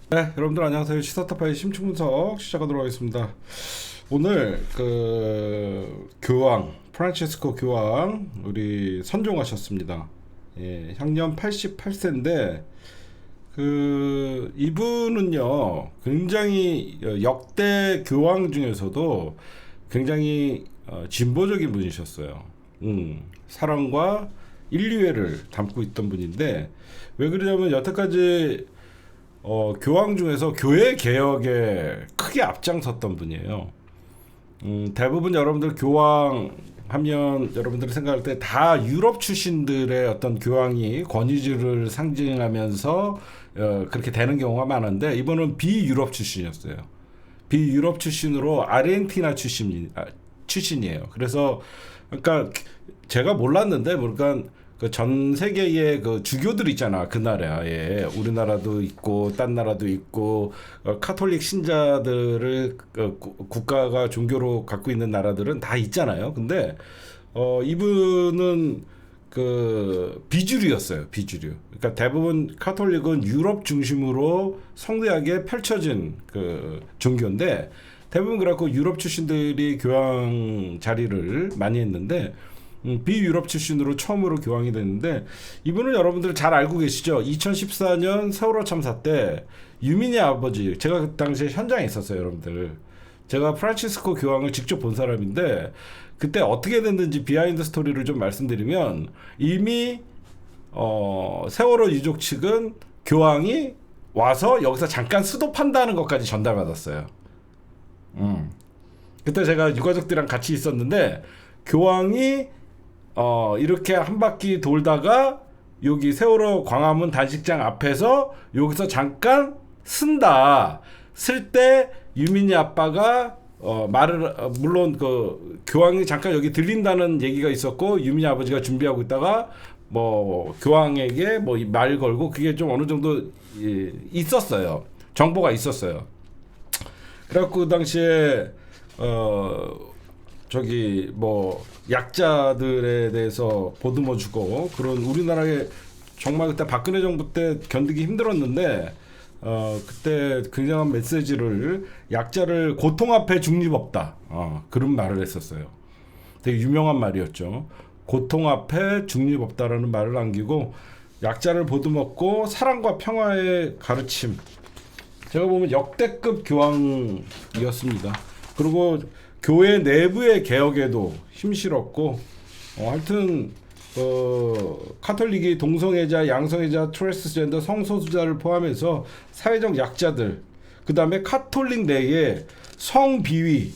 네, 여러분들 안녕하세요. 시사타파의 심층분석 시작하도록 하겠습니다. 오늘 교황 프란치스코 교황 우리 선종하셨습니다. 예, 향년 88세인데 이분은요 굉장히 역대 교황 중에서도 굉장히 진보적인 분이셨어요. 사랑과 인류애를 담고 있던 분인데 왜 그러냐면 여태까지 교황 중에서 교회 개혁에 크게 앞장섰던 분이에요. 대부분 여러분들 교황 하면 여러분들이 생각할 때 다 유럽 출신들의 어떤 교황이 권위주의를 상징하면서 그렇게 되는 경우가 많은데 이분은 비유럽 출신이었어요. 비유럽 출신으로 아르헨티나 출신이에요. 그래서 그러니까 제가 몰랐는데 그러니까 그 전 세계의 그 주교들 있잖아. 그 나라에 우리나라도 있고 딴 나라도 있고 카톨릭 신자들을 국가가 종교로 갖고 있는 나라들은 다 있잖아요. 근데 이분은 그 비주류였어요. 비주류. 그러니까 대부분 카톨릭은 유럽 중심으로 성대하게 펼쳐진 그 종교인데 대부분 그렇고 유럽 출신들이 교황 자리를 많이 했는데 비유럽 출신으로 처음으로 교황이 됐는데 이분은 여러분들 잘 알고 계시죠? 2014년 세월호 참사 때 유민희 아버지, 제가 그 당시에 현장에 있었어요, 여러분들. 제가 프란치스코 교황을 직접 본 사람인데 그때 어떻게 됐는지 비하인드 스토리를 좀 말씀드리면 이미 세월호 유족 측은 교황이 와서 여기서 잠깐 수도판다는 것까지 전달받았어요. 그때 제가 유가족들이랑 같이 있었는데 교황이 이렇게 한 바퀴 돌다가 여기 세월호 광화문 단식장 앞에서 여기서 잠깐 쓴다. 쓸 때 유민이 아빠가 말을 물론 그 교황이 잠깐 여기 들린다는 얘기가 있었고 유민이 아버지가 준비하고 있다가 뭐 교황에게 뭐 말 걸고 그게 좀 어느 정도 있었어요. 정보가 있었어요. 그래갖고 그 당시에 저기 뭐 약자들에 대해서 보듬어주고 그런 우리나라에 정말 그때 박근혜 정부 때 견디기 힘들었는데 그때 굉장한 메시지를 약자를 고통 앞에 중립 없다 그런 말을 했었어요. 되게 유명한 말이었죠. 고통 앞에 중립 없다라는 말을 남기고 약자를 보듬었고 사랑과 평화의 가르침. 제가 보면 역대급 교황이었습니다. 그리고 교회 내부의 개혁에도 힘실었고 하여튼 카톨릭이 동성애자, 양성애자, 트랜스젠더, 성소수자를 포함해서 사회적 약자들 그 다음에 카톨릭 내에 성비위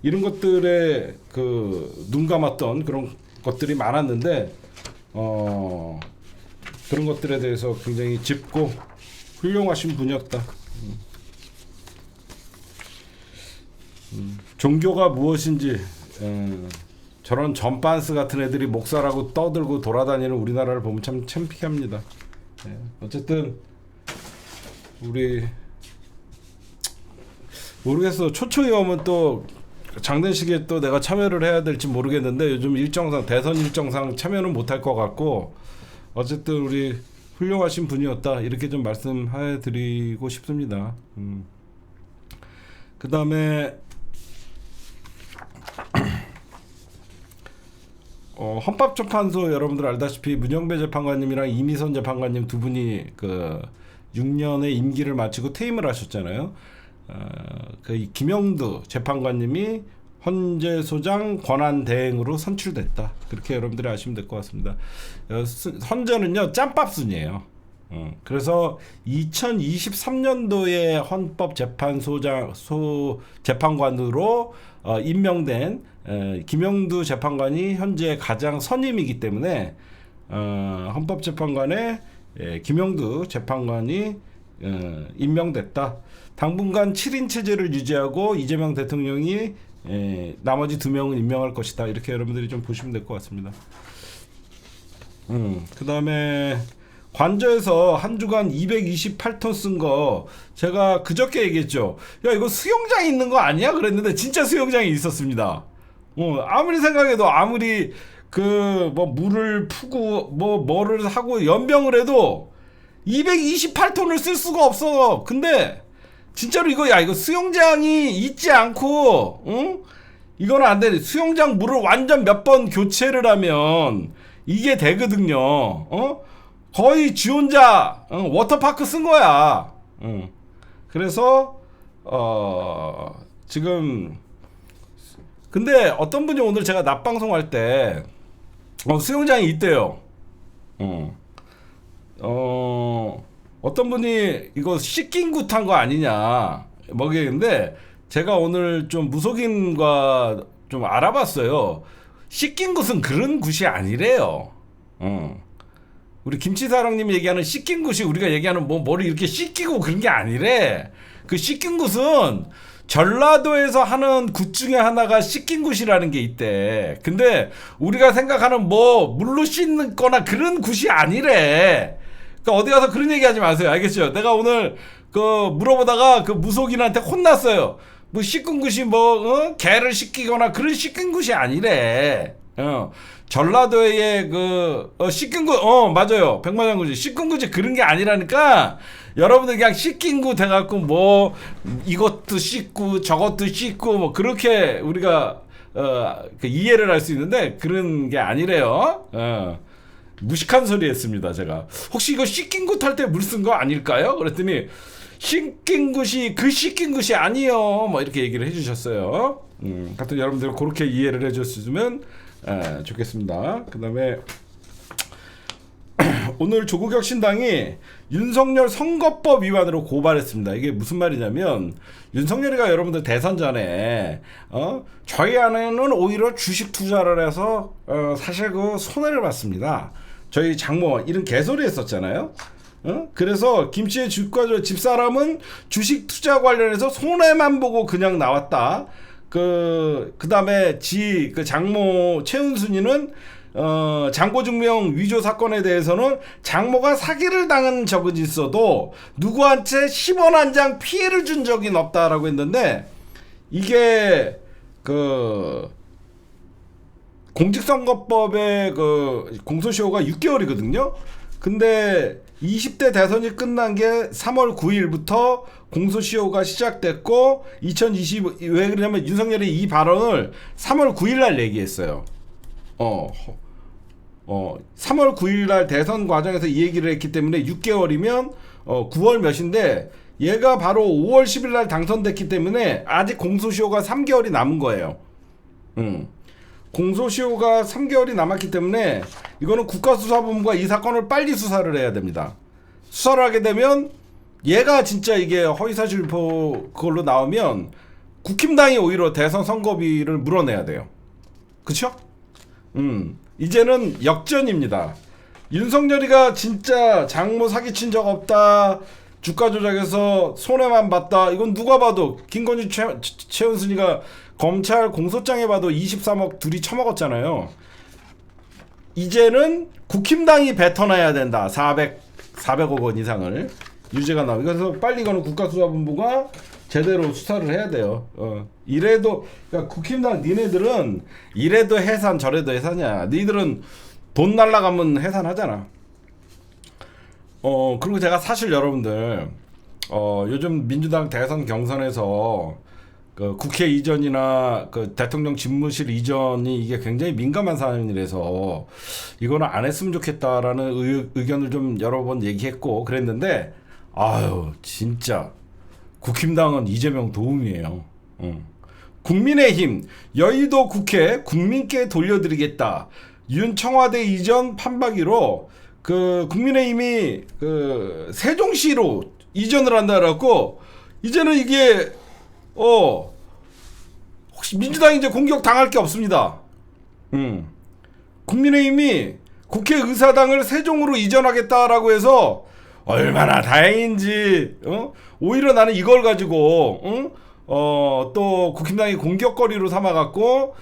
이런 것들에 눈 감았던 그런 것들이 많았는데 그런 것들에 대해서 굉장히 짚고 훌륭하신 분이었다. 종교가 무엇인지 저런 전반스 같은 애들이 목사라고 떠들고 돌아다니는 우리나라를 보면 참 창피합니다. 어쨌든 우리 모르겠어. 초청이 오면 또 장례식에 또 내가 참여를 해야 될지 모르겠는데 요즘 일정상 대선 일정상 참여는 못할 것 같고 어쨌든 우리 훌륭하신 분이었다 이렇게 좀 말씀해 드리고 싶습니다. 그 다음에 헌법재판소 여러분들 알다시피 문영배 재판관님이랑 이미선 재판관님 두 분이 6년의 임기를 마치고 퇴임을 하셨잖아요. 김영두 재판관님이 헌재소장 권한 대행으로 선출됐다. 그렇게 여러분들이 아시면 될 것 같습니다. 헌재는요 짬밥순이에요. 그래서 2023년도에 헌법재판소장 재판관으로 임명된 김영두 재판관이 현재 가장 선임이기 때문에 헌법재판관에 김영두 재판관이 임명됐다. 당분간 7인 체제를 유지하고 이재명 대통령이 나머지 2명은 임명할 것이다. 이렇게 여러분들이 좀 보시면 될 것 같습니다. 그 다음에 관저에서 한 주간 228톤 쓴 거 제가 그저께 얘기했죠. 야 이거 수영장 있는 거 아니야? 그랬는데 진짜 수영장이 있었습니다. 아무리 생각해도 아무리 뭐 물을 푸고 뭐를 하고 연병을 해도 228톤을 쓸 수가 없어. 근데 진짜로 이거 수영장이 있지 않고, 응? 이거는 안 돼. 수영장 물을 완전 몇 번 교체를 하면 이게 되거든요. 거의 지 혼자 워터파크 쓴 거야. 그래서 지금 근데 어떤 분이 오늘 제가 낮 방송할 때 수영장이 있대요. 어떤 분이 이거 씻긴 굿 한 거 아니냐 먹이는데 제가 오늘 좀 무속인과 좀 알아봤어요. 씻긴 굿은 그런 굿이 아니래요. 우리 김치사랑님이 얘기하는 씻긴 굿이 우리가 얘기하는 뭐 머리 이렇게 씻기고 그런 게 아니래. 그 씻긴 굿은 전라도에서 하는 굿 중에 하나가 씻긴 굿이라는 게 있대. 근데 우리가 생각하는 뭐 물로 씻는 거나 그런 굿이 아니래. 그러니까 어디 가서 그런 얘기 하지 마세요. 알겠죠? 내가 오늘 그 물어보다가 그 무속인한테 혼났어요. 뭐 씻긴 굿이 뭐 개를 씻기거나 그런 씻긴 굿이 아니래. 전라도의 그 씻긴 굿 맞아요. 백마장구지 씻긴 굿이 그런 게 아니라니까. 여러분들 그냥 씻긴 굿 해갖고 뭐 이것도 씻고 저것도 씻고 뭐 그렇게 우리가 그 이해를 할 수 있는데 그런 게 아니래요. 무식한 소리 했습니다. 제가 혹시 이거 씻긴 굿 할 때 물 쓴 거 아닐까요? 그랬더니 씻긴 굿이 그 씻긴 굿이 아니요 뭐 이렇게 얘기를 해주셨어요. 하여튼 여러분들 그렇게 이해를 해줬으면 좋겠습니다. 그 다음에 오늘 조국혁 신당이 윤석열 선거법 위반으로 고발했습니다. 이게 무슨 말이냐면 윤석열이가 여러분들 대선 전에 저희 안에는 오히려 주식 투자를 해서 사실 그 손해를 봤습니다. 저희 장모 이런 개소리 했었잖아요. 그래서 김치의 주가 집사람은 주식 투자 관련해서 손해만 보고 그냥 나왔다. 그 다음에 그 장모 최은순이는 장고증명 위조 사건에 대해서는 장모가 사기를 당한 적은 있어도 누구한테 10원 한 장 피해를 준 적은 없다라고 했는데 이게 그 공직선거법의 그 공소시효가 6개월이거든요. 근데 20대 대선이 끝난 게 3월 9일부터 공소시효가 시작됐고 왜 그러냐면 윤석열이 이 발언을 3월 9일 날 얘기했어요. 3월 9일 날 대선 과정에서 이 얘기를 했기 때문에 6개월이면 9월 몇인데 얘가 바로 5월 10일 날 당선됐기 때문에 아직 공소시효가 3개월이 남은 거예요. 공소시효가 3개월이 남았기 때문에 이거는 국가수사본부가 이 사건을 빨리 수사를 해야 됩니다. 수사를 하게 되면 얘가 진짜 이게 허위사실 그걸로 나오면 국힘당이 오히려 대선 선거비를 물어내야 돼요. 그쵸? 이제는 역전입니다. 윤석열이가 진짜 장모 사기친 적 없다. 주가 조작해서 손해만 봤다. 이건 누가 봐도 김건희 최은순이가 검찰 공소장에 봐도 23억 둘이 처먹었잖아요. 이제는 국힘당이 뱉어놔야 된다. 400억 원 이상을 유죄가 나오고. 그래서 빨리 이거는 국가수사본부가 제대로 수사를 해야 돼요. 이래도 그러니까 국힘당 니네들은 이래도 해산 저래도 해산이야. 니들은 돈 날라가면 해산하잖아. 그리고 제가 사실 여러분들 요즘 민주당 대선 경선에서 그 국회 이전이나 그 대통령 집무실 이전이 이게 굉장히 민감한 사안이라서 이거는 안 했으면 좋겠다라는 의견을 좀 여러 번 얘기했고 그랬는데 아유 진짜 국힘당은 이재명 도움이에요. 국민의힘 여의도 국회 국민께 돌려드리겠다. 윤 청와대 이전 판박이로 그 국민의힘이 그 세종시로 이전을 한다라고 이제는 이게 혹시 민주당이 이제 공격 당할 게 없습니다. 국민의힘이 국회의사당을 세종으로 이전하겠다라고 해서 얼마나 다행인지 오히려 나는 이걸 가지고 또 국힘당이 공격거리로 삼아갖고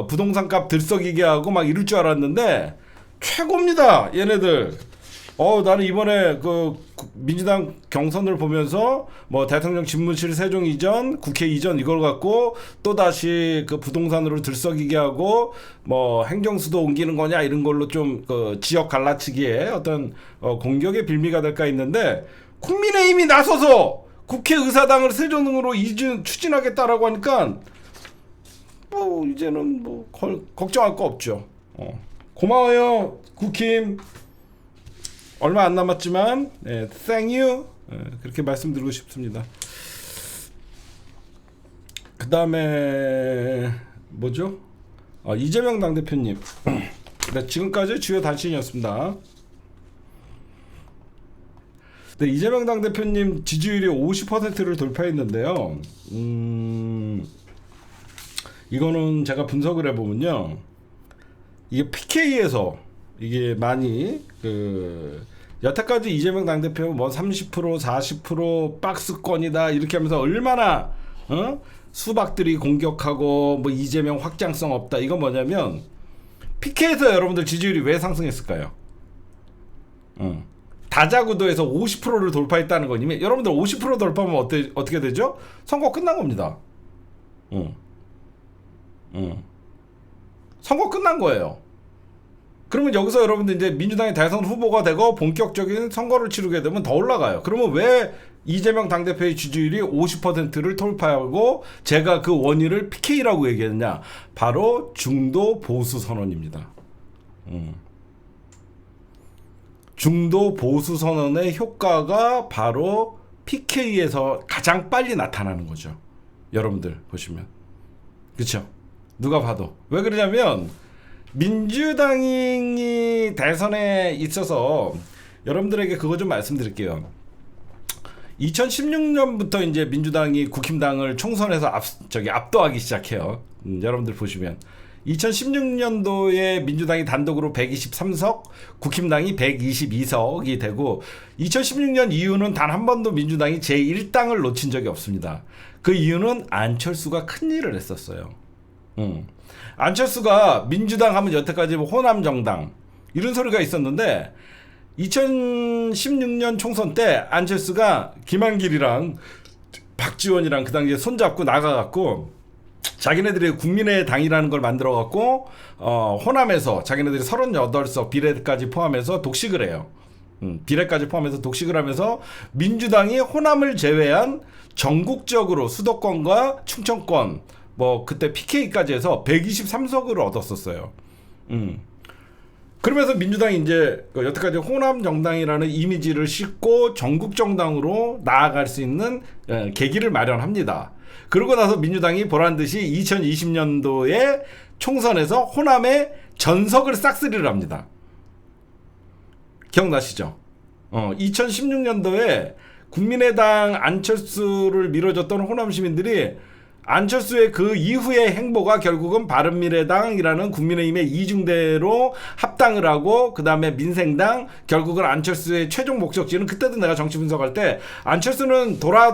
부동산값 들썩이게 하고 막 이럴 줄 알았는데 최고입니다. 얘네들 나는 이번에 민주당 경선을 보면서 뭐 대통령 집무실 세종 이전, 국회 이전 이걸 갖고 또 다시 그 부동산으로 들썩이게 하고 뭐 행정수도 옮기는 거냐 이런 걸로 좀 그 지역 갈라치기에 어떤 공격의 빌미가 될까 했는데 국민의힘이 나서서 국회의사당을 세종으로 추진하겠다라고 하니까 뭐 이제는 뭐 걱정할 거 없죠. 고마워요 국힘. 얼마 안 남았지만 thank you 그렇게 말씀드리고 싶습니다. 그 다음에 뭐죠? 이재명 당대표님. 네, 지금까지 주요 단신이었습니다. 네, 이재명 당대표님 지지율이 50%를 돌파했는데요. 이거는 제가 분석을 해보면요, 이게 PK에서 이게 많이 여태까지 이재명 당대표 뭐 30% 40% 박스권이다 이렇게 하면서 얼마나 수박들이 공격하고 뭐 이재명 확장성 없다. 이건 뭐냐면 PK에서 여러분들 지지율이 왜 상승했을까요? 다자구도에서 50%를 돌파했다는 거니 여러분들 50% 돌파하면 어떻게 되죠? 선거 끝난 겁니다. 선거 끝난 거예요. 그러면 여기서 여러분들 이제 민주당의 대선 후보가 되고 본격적인 선거를 치르게 되면 더 올라가요. 그러면 왜 이재명 당대표의 지지율이 50%를 돌파하고 제가 그 원인을 PK라고 얘기했냐? 바로 중도 보수 선언입니다. 중도 보수 선언의 효과가 바로 PK에서 가장 빨리 나타나는 거죠. 여러분들 보시면. 그렇죠? 누가 봐도. 왜 그러냐면 민주당이 대선에 있어서 여러분들에게 그거 좀 말씀드릴게요. 2016년부터 이제 민주당이 국힘당을 총선에서 압도하기 시작해요. 여러분들 보시면 2016년도에 민주당이 단독으로 123석, 국힘당이 122석이 되고 2016년 이후는 단 한 번도 민주당이 제1당을 놓친 적이 없습니다. 그 이유는 안철수가 큰 일을 했었어요. 안철수가 민주당 하면 여태까지 뭐 호남 정당 이런 소리가 있었는데 2016년 총선 때 안철수가 김한길이랑 박지원이랑 그 당시에 손잡고 나가갖고 자기네들이 국민의 당이라는 걸 만들어갖고 호남에서 자기네들이 38석 비례까지 포함해서 독식을 해요. 비례까지 포함해서 독식을 하면서 민주당이 호남을 제외한 전국적으로 수도권과 충청권 뭐 그때 PK까지 해서 123석을 얻었었어요. 그러면서 민주당이 이제 여태까지 호남 정당이라는 이미지를 싣고 전국 정당으로 나아갈 수 있는 계기를 마련합니다. 그러고 나서 민주당이 보란듯이 2020년도에 총선에서 호남에 전석을 싹쓸이를 합니다. 기억나시죠? 2016년도에 국민의당 안철수를 밀어줬던 호남 시민들이 안철수의 그 이후의 행보가 결국은 바른미래당이라는 국민의힘의 이중대로 합당을 하고 그 다음에 민생당 결국은 안철수의 최종 목적지는 그때도 내가 정치 분석할 때 안철수는 돌아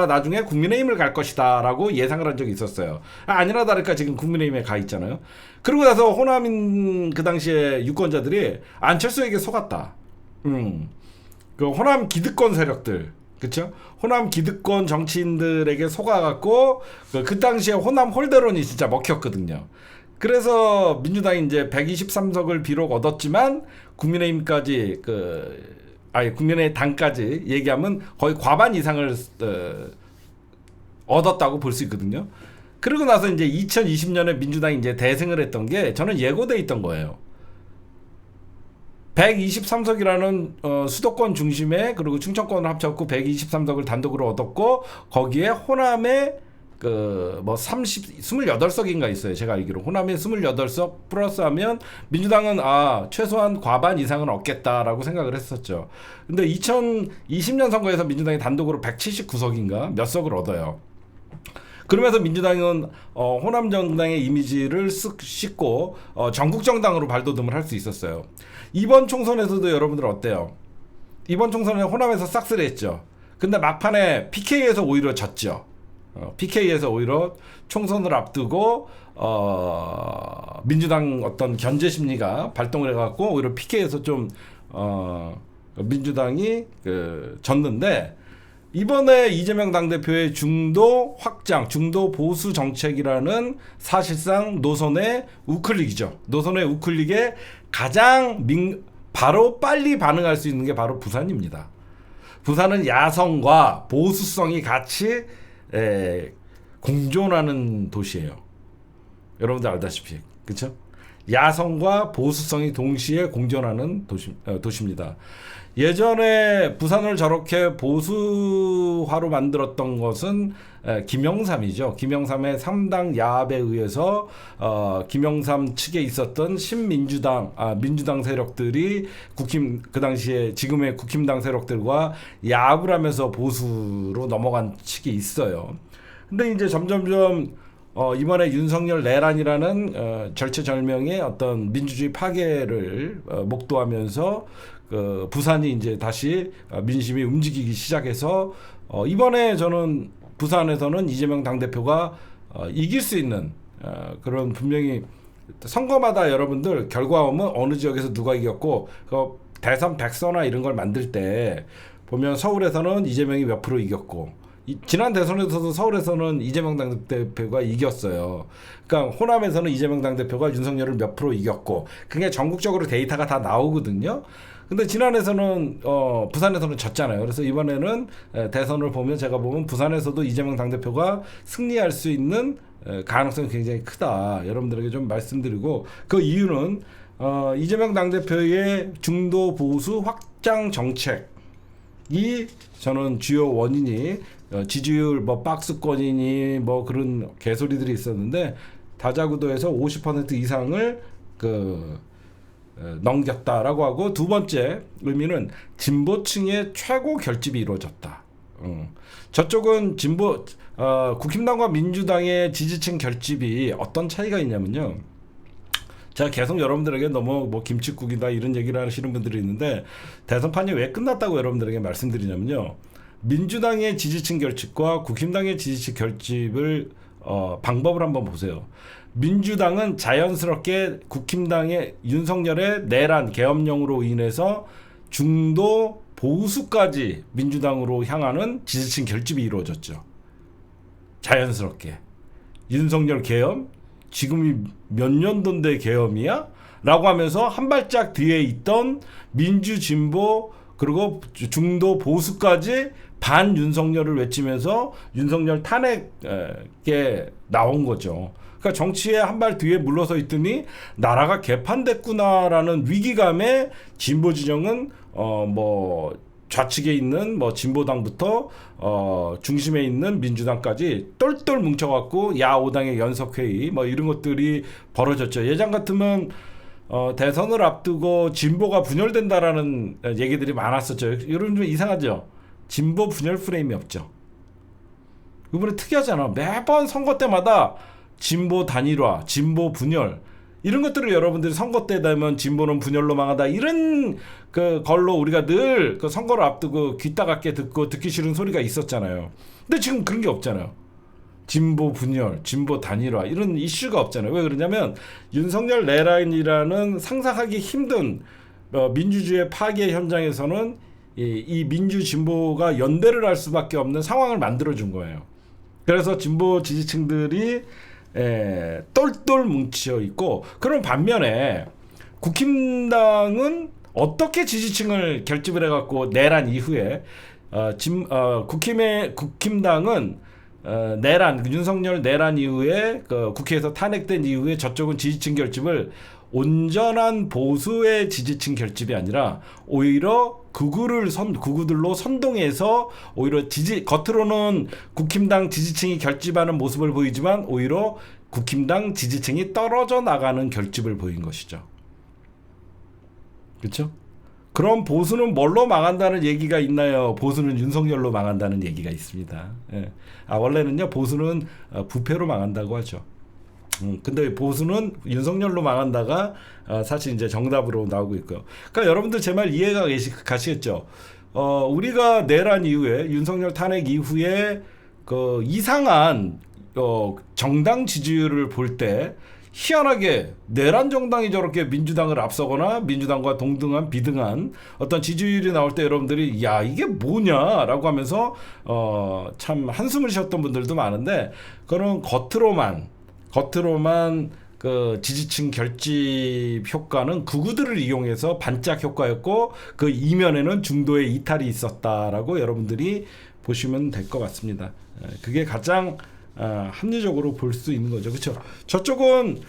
나중에 국민의힘을 갈 것이다 라고 예상을 한 적이 있었어요. 아니나 다를까 지금 국민의힘에 가 있잖아요. 그러고 나서 호남인 그 당시에 유권자들이 안철수에게 속았다. 그 호남 기득권 세력들 그쵸? 호남 기득권 정치인들에게 속아갖고 그 당시에 호남 홀대론이 진짜 먹혔거든요. 그래서 민주당이 이제 123석을 비록 얻었지만 국민의힘까지 국민의당까지 얘기하면 거의 과반 이상을 얻었다고 볼 수 있거든요. 그러고 나서 이제 2020년에 민주당이 이제 대승을 했던 게 저는 예고돼 있던 거예요. 123석이라는 수도권 중심에 그리고 충청권을 합쳐갖고 123석을 단독으로 얻었고 거기에 호남에 28석인가 있어요. 제가 알기로 호남에 28석 플러스하면 민주당은 최소한 과반 이상은 얻겠다라고 생각을 했었죠. 근데 2020년 선거에서 민주당이 단독으로 179석인가 몇 석을 얻어요. 그러면서 민주당은 호남 정당의 이미지를 쓱 씻고 전국 정당으로 발돋움을 할 수 있었어요. 이번 총선에서도 여러분들 어때요? 이번 총선에 호남에서 싹쓸이 했죠. 근데 막판에 PK에서 오히려 졌죠. PK에서 오히려 총선을 앞두고 민주당 어떤 견제 심리가 발동을 해갖고 오히려 PK에서 좀 민주당이 졌는데 이번에 이재명 당대표의 중도 확장, 중도 보수 정책이라는 사실상 노선의 우클릭이죠. 노선의 우클릭에 가장 바로 빨리 반응할 수 있는 게 바로 부산입니다. 부산은 야성과 보수성이 같이 공존하는 도시예요. 여러분들 알다시피, 그렇죠? 야성과 보수성이 동시에 공존하는 도시입니다. 예전에 부산을 저렇게 보수화로 만들었던 것은 김영삼이죠. 김영삼의 3당 야합에 의해서 김영삼 측에 있었던 신민주당 민주당 세력들이 그 당시에 지금의 국힘당 세력들과 야합을 하면서 보수로 넘어간 측이 있어요. 근데 이제 점점점 이번에 윤석열 내란이라는 절체절명의 어떤 민주주의 파괴를 목도하면서 부산이 이제 다시 민심이 움직이기 시작해서 이번에 저는 부산에서는 이재명 당대표가 이길 수 있는 그런 분명히 선거마다 여러분들 결과 오면 어느 지역에서 누가 이겼고 대선 백서나 이런 걸 만들 때 보면 서울에서는 이재명이 몇 프로 이겼고 지난 대선에서도 서울에서는 이재명 당대표가 이겼어요. 그러니까 호남에서는 이재명 당대표가 윤석열을 몇 프로 이겼고 그게 전국적으로 데이터가 다 나오거든요. 근데 지난해에서는 부산에서는 졌잖아요. 그래서 이번에는 대선을 보면 제가 보면 부산에서도 이재명 당대표가 승리할 수 있는 가능성이 굉장히 크다. 여러분들에게 좀 말씀드리고 그 이유는 이재명 당대표의 중도 보수 확장 정책이 저는 주요 원인이 지지율 뭐 박스권이니 뭐 그런 개소리들이 있었는데 다자구도에서 50% 이상을 넘겼다라고 하고 두 번째 의미는 진보층의 최고 결집이 이루어졌다. 저쪽은 국힘당과 민주당의 지지층 결집이 어떤 차이가 있냐면요. 제가 계속 여러분들에게 너무 뭐 김칫국이다 이런 얘기를 하시는 분들이 있는데 대선판이 왜 끝났다고 여러분들에게 말씀드리냐면요. 민주당의 지지층 결집과 국힘당의 지지층 결집을 방법을 한번 보세요. 민주당은 자연스럽게 국힘당의 윤석열의 내란 계엄령으로 인해서 중도 보수까지 민주당으로 향하는 지지층 결집이 이루어졌죠. 자연스럽게. 윤석열 계엄? 지금이 몇 년도인데 계엄이야? 라고 하면서 한 발짝 뒤에 있던 민주 진보 그리고 중도 보수까지 반 윤석열을 외치면서 윤석열 탄핵에 나온 거죠. 그러니까 정치에 한 발 뒤에 물러서 있더니 나라가 개판됐구나라는 위기감에 진보 진영은 뭐 좌측에 있는 뭐 진보당부터 중심에 있는 민주당까지 똘똘 뭉쳐갖고 야5당의 연석회의 뭐 이런 것들이 벌어졌죠. 예전 같으면 대선을 앞두고 진보가 분열된다라는 얘기들이 많았었죠. 여러분 좀 이상하죠? 진보 분열 프레임이 없죠. 이번에 특이하잖아. 매번 선거 때마다 진보 단일화, 진보 분열 이런 것들을 여러분들이 선거 때 되면 진보는 분열로 망하다 이런 걸로 우리가 늘 선거를 앞두고 귀 따갑게 듣기 싫은 소리가 있었잖아요. 근데 지금 그런 게 없잖아요. 진보 분열, 진보 단일화 이런 이슈가 없잖아요. 왜 그러냐면 윤석열 내란이라는 상상하기 힘든 민주주의 파괴 현장에서는 이 민주 진보가 연대를 할 수밖에 없는 상황을 만들어준 거예요. 그래서 진보 지지층들이 똘똘 뭉쳐 있고 그런 반면에 국힘당은 어떻게 지지층을 결집을 해갖고 내란 이후에 국힘당은 윤석열 내란 이후에 국회에서 탄핵된 이후에 저쪽은 지지층 결집을 온전한 보수의 지지층 결집이 아니라 오히려 극우들로 선동해서 오히려 겉으로는 국힘당 지지층이 결집하는 모습을 보이지만 오히려 국힘당 지지층이 떨어져 나가는 결집을 보인 것이죠. 그렇죠? 그럼 보수는 뭘로 망한다는 얘기가 있나요? 보수는 윤석열로 망한다는 얘기가 있습니다. 예. 원래는요 보수는 부패로 망한다고 하죠. 근데 보수는 윤석열로 망한다가 사실 이제 정답으로 나오고 있고요. 그러니까 여러분들 제 말 이해가 가시겠죠? 우리가 내란 이후에 윤석열 탄핵 이후에 이상한 정당 지지율을 볼 때 희한하게 내란 정당이 저렇게 민주당을 앞서거나 민주당과 동등한 비등한 어떤 지지율이 나올 때 여러분들이 야 이게 뭐냐라고 하면서 참 한숨을 쉬었던 분들도 많은데 그런 겉으로만 그 지지층 결집 효과는 극우들을 이용해서 반짝 효과였고 그 이면에는 중도의 이탈이 있었다라고 여러분들이 보시면 될 것 같습니다. 그게 가장 합리적으로 볼 수 있는 거죠. 그렇죠? 저쪽은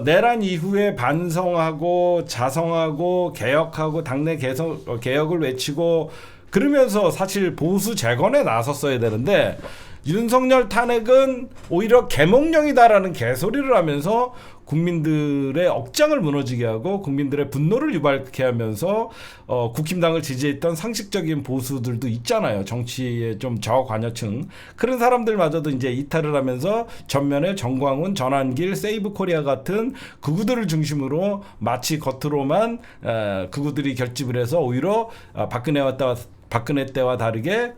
내란 이후에 반성하고 자성하고 개혁하고 당내 개혁을 외치고 그러면서 사실 보수 재건에 나섰어야 되는데 윤석열 탄핵은 오히려 개몽령이다라는 개소리를 하면서 국민들의 억장을 무너지게 하고 국민들의 분노를 유발케 하면서 국힘당을 지지했던 상식적인 보수들도 있잖아요. 정치의 좀 저관여층 그런 사람들마저도 이제 이탈을 하면서 전면에 정광훈, 전환길, 세이브 코리아 같은 극우들을 중심으로 마치 겉으로만 극우들이 결집을 해서 오히려 박근혜 때와 다르게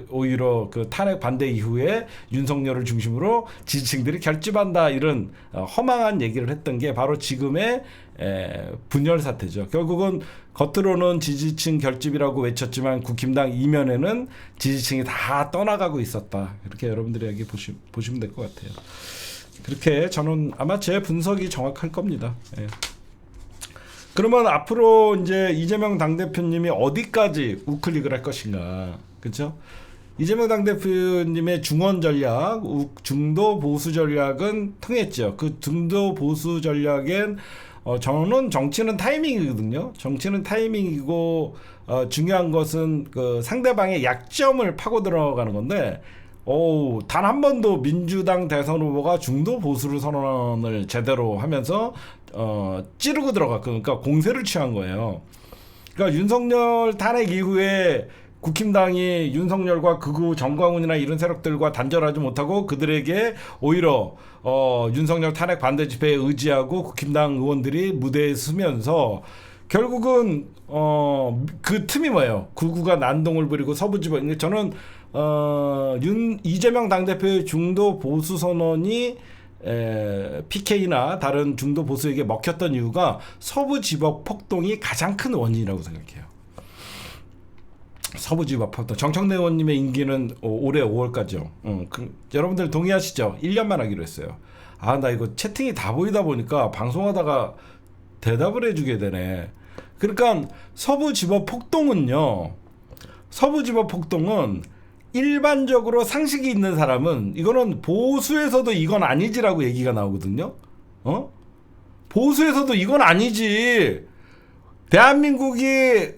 오히려 그 탄핵 반대 이후에 윤석열을 중심으로 지지층들이 결집한다 이런 허망한 얘기를 했던 게 바로 지금의 분열 사태죠. 결국은 겉으로는 지지층 결집이라고 외쳤지만 국힘당 이면에는 지지층이 다 떠나가고 있었다. 이렇게 여러분들이 여기 보시면 될 것 같아요. 그렇게 저는 아마 제 분석이 정확할 겁니다. 예. 그러면 앞으로 이제 이재명 당대표님이 어디까지 우클릭을 할 것인가, 그렇죠? 이재명 당대표님의 중원 전략, 중도 보수 전략은 통했죠. 그 중도 보수 전략엔 저는 정치는 타이밍이거든요. 정치는 타이밍이고 중요한 것은 그 상대방의 약점을 파고 들어가는 건데. 단 한 번도 민주당 대선 후보가 중도 보수를 선언을 제대로 하면서 찌르고 그러니까 공세를 취한 거예요. 그러니까 윤석열 탄핵 이후에 국힘당이 윤석열과 극우 정광훈이나 이런 세력들과 단절하지 못하고 그들에게 오히려 윤석열 탄핵 반대 집회에 의지하고 국힘당 의원들이 무대에 서면서 결국은 그 틈이 뭐예요? 극우가 난동을 부리고 서부지방 저는 이재명 당대표의 중도 보수 선언이 PK나 다른 중도 보수에게 먹혔던 이유가 서부지법 폭동이 가장 큰 원인이라고 생각해요. 서부지법 폭동. 정청래 의원님의 임기는 올해 5월까지요. 여러분들 동의하시죠? 1년만 하기로 했어요. 나 이거 채팅이 다 보이다 보니까 방송하다가 대답을 해주게 되네. 그러니까 서부지법 폭동은 일반적으로 상식이 있는 사람은 이거는 보수에서도 이건 아니지라고 얘기가 나오거든요. 보수에서도 이건 아니지. 대한민국이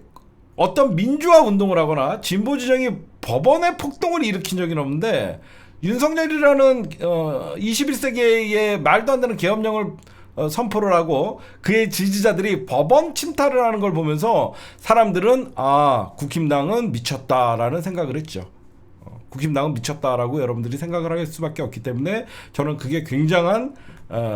어떤 민주화 운동을 하거나 진보 지정이 법원의 폭동을 일으킨 적이 없는데 윤석열이라는 21세기의 말도 안 되는 계엄령을 선포를 하고 그의 지지자들이 법원 침탈을 하는 걸 보면서 사람들은 국힘당은 미쳤다라는 생각을 했죠. 국힘당은 미쳤다라고 여러분들이 생각을 할 수밖에 없기 때문에 저는 그게 굉장한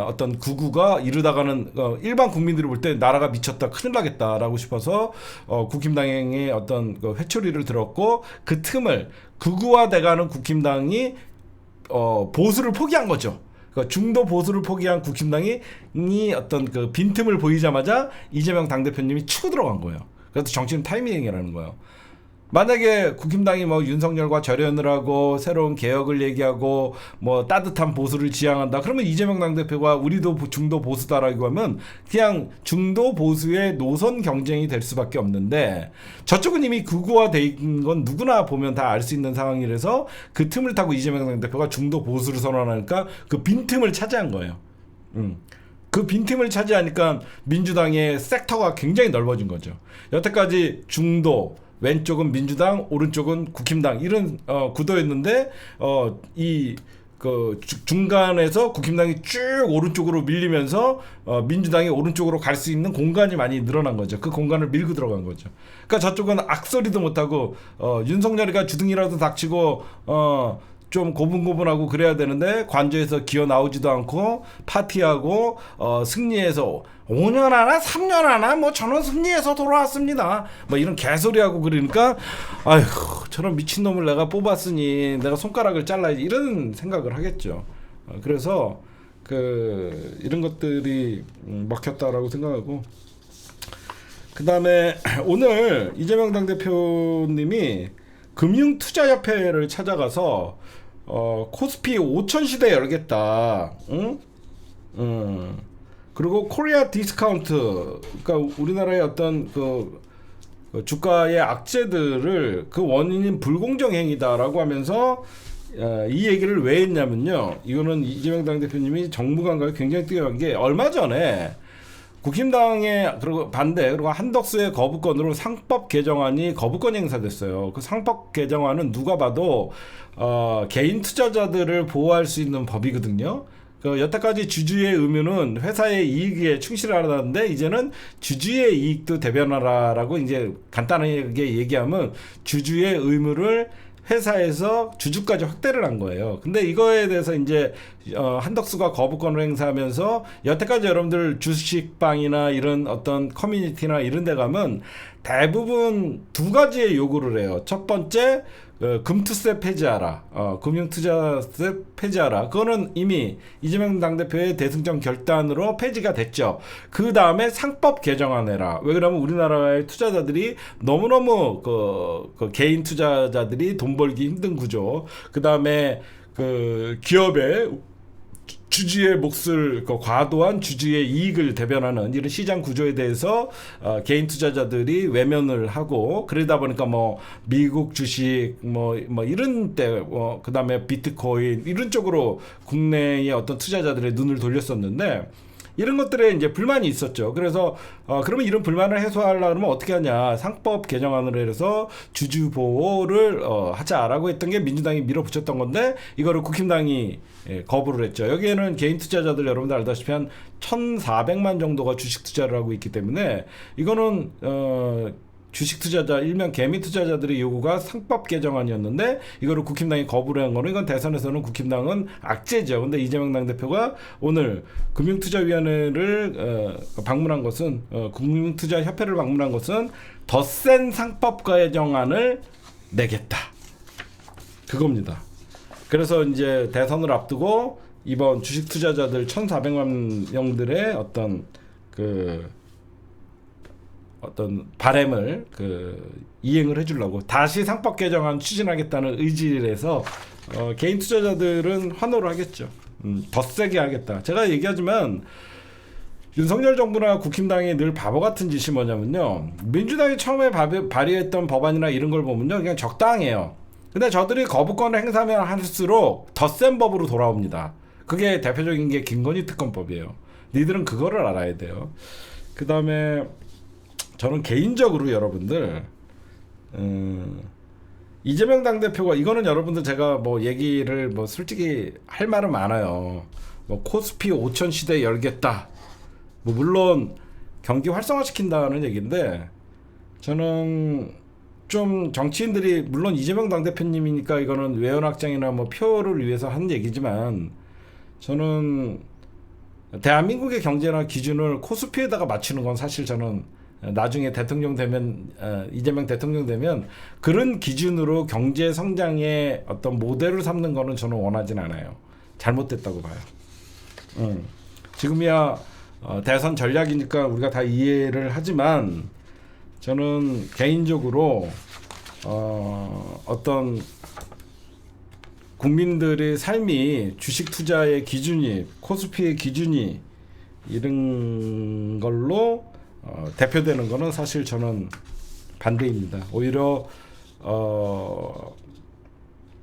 어떤 극우가 이르다가는 일반 국민들이 볼 때 나라가 미쳤다 큰일 나겠다라고 싶어서 국힘당의 어떤 그 회초리를 들었고 그 틈을 극우화돼가는 국힘당이 보수를 포기한 거죠. 그러니까 중도 보수를 포기한 국힘당이 어떤 그 빈틈을 보이자마자 이재명 당대표님이 치고 들어간 거예요. 그래서 정치는 타이밍이라는 거예요. 만약에 국힘당이 뭐 윤석열과 절연을 하고 새로운 개혁을 얘기하고 뭐 따뜻한 보수를 지향한다. 그러면 이재명 당대표가 우리도 중도 보수다라고 하면 그냥 중도 보수의 노선 경쟁이 될 수밖에 없는데 저쪽은 이미 극우화된 건 누구나 보면 다 알 수 있는 상황이라서 그 틈을 타고 이재명 당대표가 중도 보수를 선언하니까 그 빈틈을 차지한 거예요. 그 빈틈을 차지하니까 민주당의 섹터가 굉장히 넓어진 거죠. 여태까지 중도 왼쪽은 민주당, 오른쪽은 국힘당 이런 구도였는데 중간에서 국힘당이 쭉 오른쪽으로 밀리면서 민주당이 오른쪽으로 갈 수 있는 공간이 많이 늘어난 거죠. 그 공간을 밀고 들어간 거죠. 그러니까 저쪽은 악소리도 못하고 윤석열이가 주둥이라도 닥치고 좀 고분고분하고 그래야 되는데 관저에서 기어 나오지도 않고 파티하고 승리해서 5년 하나 3년 하나 뭐 저는 승리해서 돌아왔습니다. 뭐 이런 개소리하고 그러니까 아이고 저런 미친놈을 내가 뽑았으니 내가 손가락을 잘라야지 이런 생각을 하겠죠. 그래서 이런 것들이 먹혔다라고 생각하고, 그 다음에 오늘 이재명 당대표님이 금융투자협회를 찾아가서 코스피 5천 시대 열겠다. 응? 그리고 코리아 디스카운트, 그러니까 우리나라의 어떤 그 주가의 악재들을 그 원인인 불공정 행위다라고 하면서 이 얘기를 왜 했냐면요. 이거는 이재명 당대표님이 정무감각이 굉장히 뛰어난 게, 얼마 전에 국힘당의 그리고 반대, 그리고 한덕수의 거부권으로 상법 개정안이 거부권 행사됐어요. 그 상법 개정안은 누가 봐도 개인 투자자들을 보호할 수 있는 법이거든요. 여태까지 주주의 의무는 회사의 이익에 충실하라는데, 이제는 주주의 이익도 대변하라라고 이제 간단하게 얘기하면 주주의 의무를 회사에서 주주까지 확대를 한 거예요. 근데 이거에 대해서 이제 한덕수가 거부권을 행사하면서, 여태까지 여러분들 주식방이나 이런 어떤 커뮤니티나 이런 데 가면 대부분 두 가지의 요구를 해요. 첫 번째, 금투세 폐지하라. 금융투자세 폐지하라. 그거는 이미 이재명 당대표의 대승적 결단으로 폐지가 됐죠. 그 다음에 상법 개정안해라. 왜 그러면 우리나라의 투자자들이 너무너무 그 개인 투자자들이 돈 벌기 힘든 구조. 그 다음에 그 기업의 주주의 몫을, 과도한 주주의 이익을 대변하는 이런 시장 구조에 대해서 개인 투자자들이 외면을 하고, 그러다 보니까 뭐 미국 주식 뭐 이런 때 그다음에 비트코인 이런 쪽으로 국내의 어떤 투자자들의 눈을 돌렸었는데, 이런 것들에 이제 불만이 있었죠. 그래서 그러면 이런 불만을 해소하려면 그러면 어떻게 하냐, 상법 개정안으로 해서 주주 보호를 하자라고 했던 게 민주당이 밀어붙였던 건데, 이거를 국힘당이 거부를 했죠. 여기에는 개인 투자자들 여러분들 알다시피 한 1,400만 정도가 주식 투자를 하고 있기 때문에, 이거는 주식 투자자, 일명 개미 투자자들의 요구가 상법 개정안이었는데, 이거를 국힘당이 거부를 한 거는, 이건 대선에서는 국힘당은 악재죠. 근데 이재명 당대표가 오늘 금융투자위원회를 방문한 것은, 금융투자협회를 방문한 것은 더 센 상법 개정안을 내겠다, 그겁니다. 그래서 이제 대선을 앞두고 이번 주식 투자자들 1,400만 명들의 어떤 바램을 이행을 해주려고 다시 상법 개정안 추진하겠다는 의지를 해서 개인 투자자들은 환호를 하겠죠. 더 세게 하겠다. 제가 얘기하지만 윤석열 정부나 국힘당이 늘 바보 같은 짓이 뭐냐면요, 민주당이 처음에 발의했던 법안이나 이런 걸 보면요, 그냥 적당해요. 근데 저들이 거부권을 행사하면 할수록 더 센 법으로 돌아옵니다. 그게 대표적인 게 김건희 특검법이에요. 니들은 그거를 알아야 돼요. 그 다음에 저는 개인적으로 여러분들, 이재명 당대표가, 이거는 여러분들 제가 뭐 얘기를 뭐 솔직히 할 말은 많아요. 뭐 코스피 5천 시대 열겠다, 뭐 물론 경기 활성화시킨다는 얘기인데, 저는 좀 정치인들이, 물론 이재명 당대표님이니까 이거는 외연확장이나 뭐 표를 위해서 하는 얘기지만, 저는 대한민국의 경제나 기준을 코스피에다가 맞추는 건 사실 저는 나중에 대통령 되면, 이재명 대통령 되면 그런 기준으로 경제 성장의 어떤 모델을 삼는 거는 저는 원하진 않아요. 잘못됐다고 봐요. 지금이야 대선 전략이니까 우리가 다 이해를 하지만, 저는 개인적으로 어떤 국민들의 삶이, 주식 투자의 기준이, 코스피의 기준이 이런 걸로 대표되는 거는 사실 저는 반대입니다. 오히려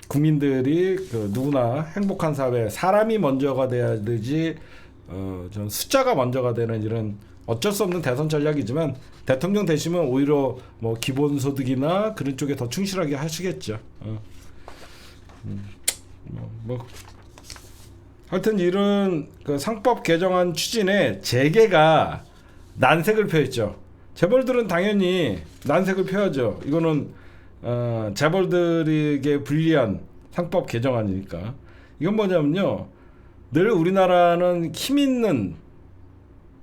국민들이 누구나 행복한 사회, 사람이 먼저가 돼야 되지, 전 숫자가 먼저가 되는 이런 어쩔 수 없는 대선 전략이지만, 대통령 되시면 오히려 뭐 기본소득이나 그런 쪽에 더 충실하게 하시겠죠. 하여튼 이런 상법 개정안 추진에 재계가 난색을 표했죠. 재벌들은 당연히 난색을 표하죠. 이거는 재벌들에게 불리한 상법 개정안이니까. 이건 뭐냐면요, 늘 우리나라는 힘 있는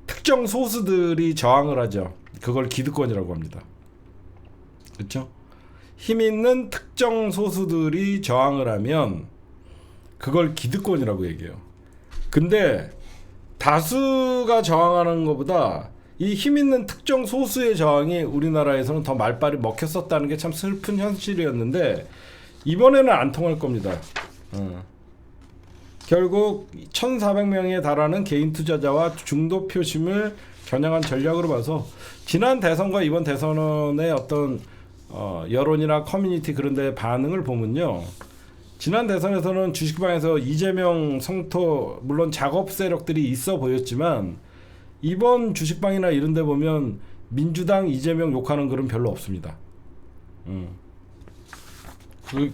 특정 소수들이 저항을 하죠. 그걸 기득권이라고 합니다. 그렇죠? 힘 있는 특정 소수들이 저항을 하면 그걸 기득권이라고 얘기해요. 근데 다수가 저항하는 것보다 이 힘 있는 특정 소수의 저항이 우리나라에서는 더 말빨이 먹혔었다는 게 참 슬픈 현실이었는데 이번에는 안 통할 겁니다. 결국 1,400명에 달하는 개인 투자자와 중도 표심을 겨냥한 전략으로 봐서 지난 대선과 이번 대선의 어떤 여론이나 커뮤니티 그런 데 반응을 보면요. 지난 대선에서는 주식방에서 이재명 성토 물론 작업 세력들이 있어 보였지만 이번 주식방이나 이런 데 보면 민주당 이재명 욕하는 글은 별로 없습니다.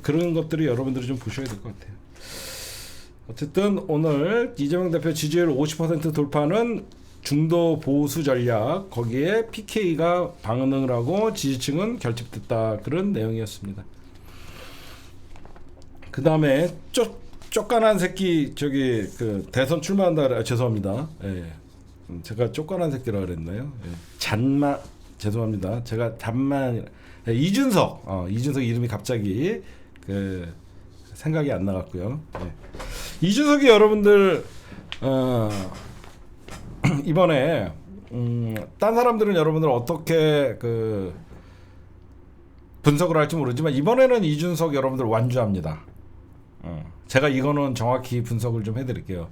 그런 것들이 여러분들이 좀 보셔야 될 것 같아요. 어쨌든 오늘 이재명 대표 지지율 50% 돌파는 중도 보수 전략, 거기에 PK가 반응을 하고 지지층은 결집됐다, 그런 내용이었습니다. 그 다음에 쪼깐한 새끼 저기 그 대선 출마한다. 죄송합니다. 예. 제가 쪼깐한 새끼라 그랬나요? 예. 잔만 죄송합니다. 제가 잔만 예. 이준석 이름이 갑자기 그 생각이 안 나갔고요. 예. 이준석이 여러분들 이번에 딴 사람들은 여러분들 어떻게 그 분석을 할지 모르지만 이번에는 이준석 여러분들 완주합니다. 제가 이거는 정확히 분석을 좀 해드릴게요.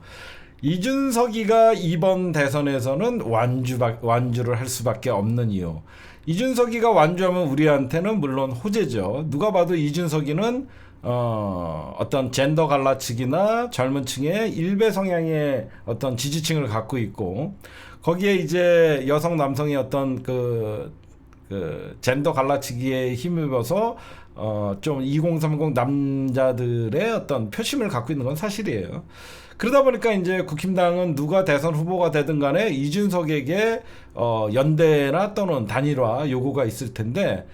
이준석이가 이번 대선에서는 완주를 할 수밖에 없는 이유. 이준석이가 완주하면 우리한테는 물론 호재죠. 누가 봐도 이준석이는 어떤 젠더 갈라치기나 젊은 층의 일배 성향의 어떤 지지층을 갖고 있고 거기에 이제 여성 남성의 어떤 그 젠더 갈라치기에 힘입어서 좀 2030 남자들의 어떤 표심을 갖고 있는 건 사실이에요. 그러다 보니까 이제 국힘당은 누가 대선 후보가 되든 간에 이준석에게 연대나 또는 단일화 요구가 있을 텐데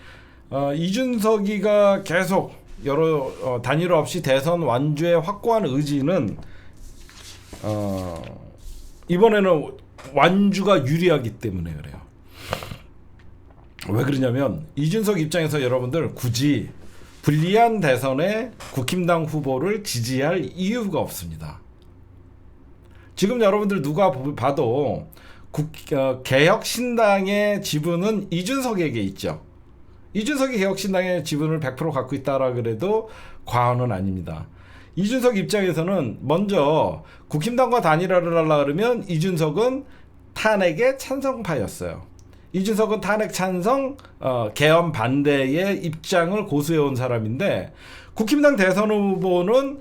이준석이가 계속 여러 단일화 없이 대선 완주에 확고한 의지는 이번에는 완주가 유리하기 때문에 그래요. 왜 그러냐면 이준석 입장에서 여러분들 굳이 불리한 대선에 국힘당 후보를 지지할 이유가 없습니다. 지금 여러분들 누가 봐도 개혁신당의 지분은 이준석에게 있죠. 이준석이 개혁신당의 지분을 100% 갖고 있다라 그래도 과언은 아닙니다. 이준석 입장에서는 먼저 국힘당과 단일화를 하려고 그러면 이준석은 탄핵의 찬성파였어요. 이준석은 탄핵 찬성, 개헌 반대의 입장을 고수해온 사람인데 국힘당 대선 후보는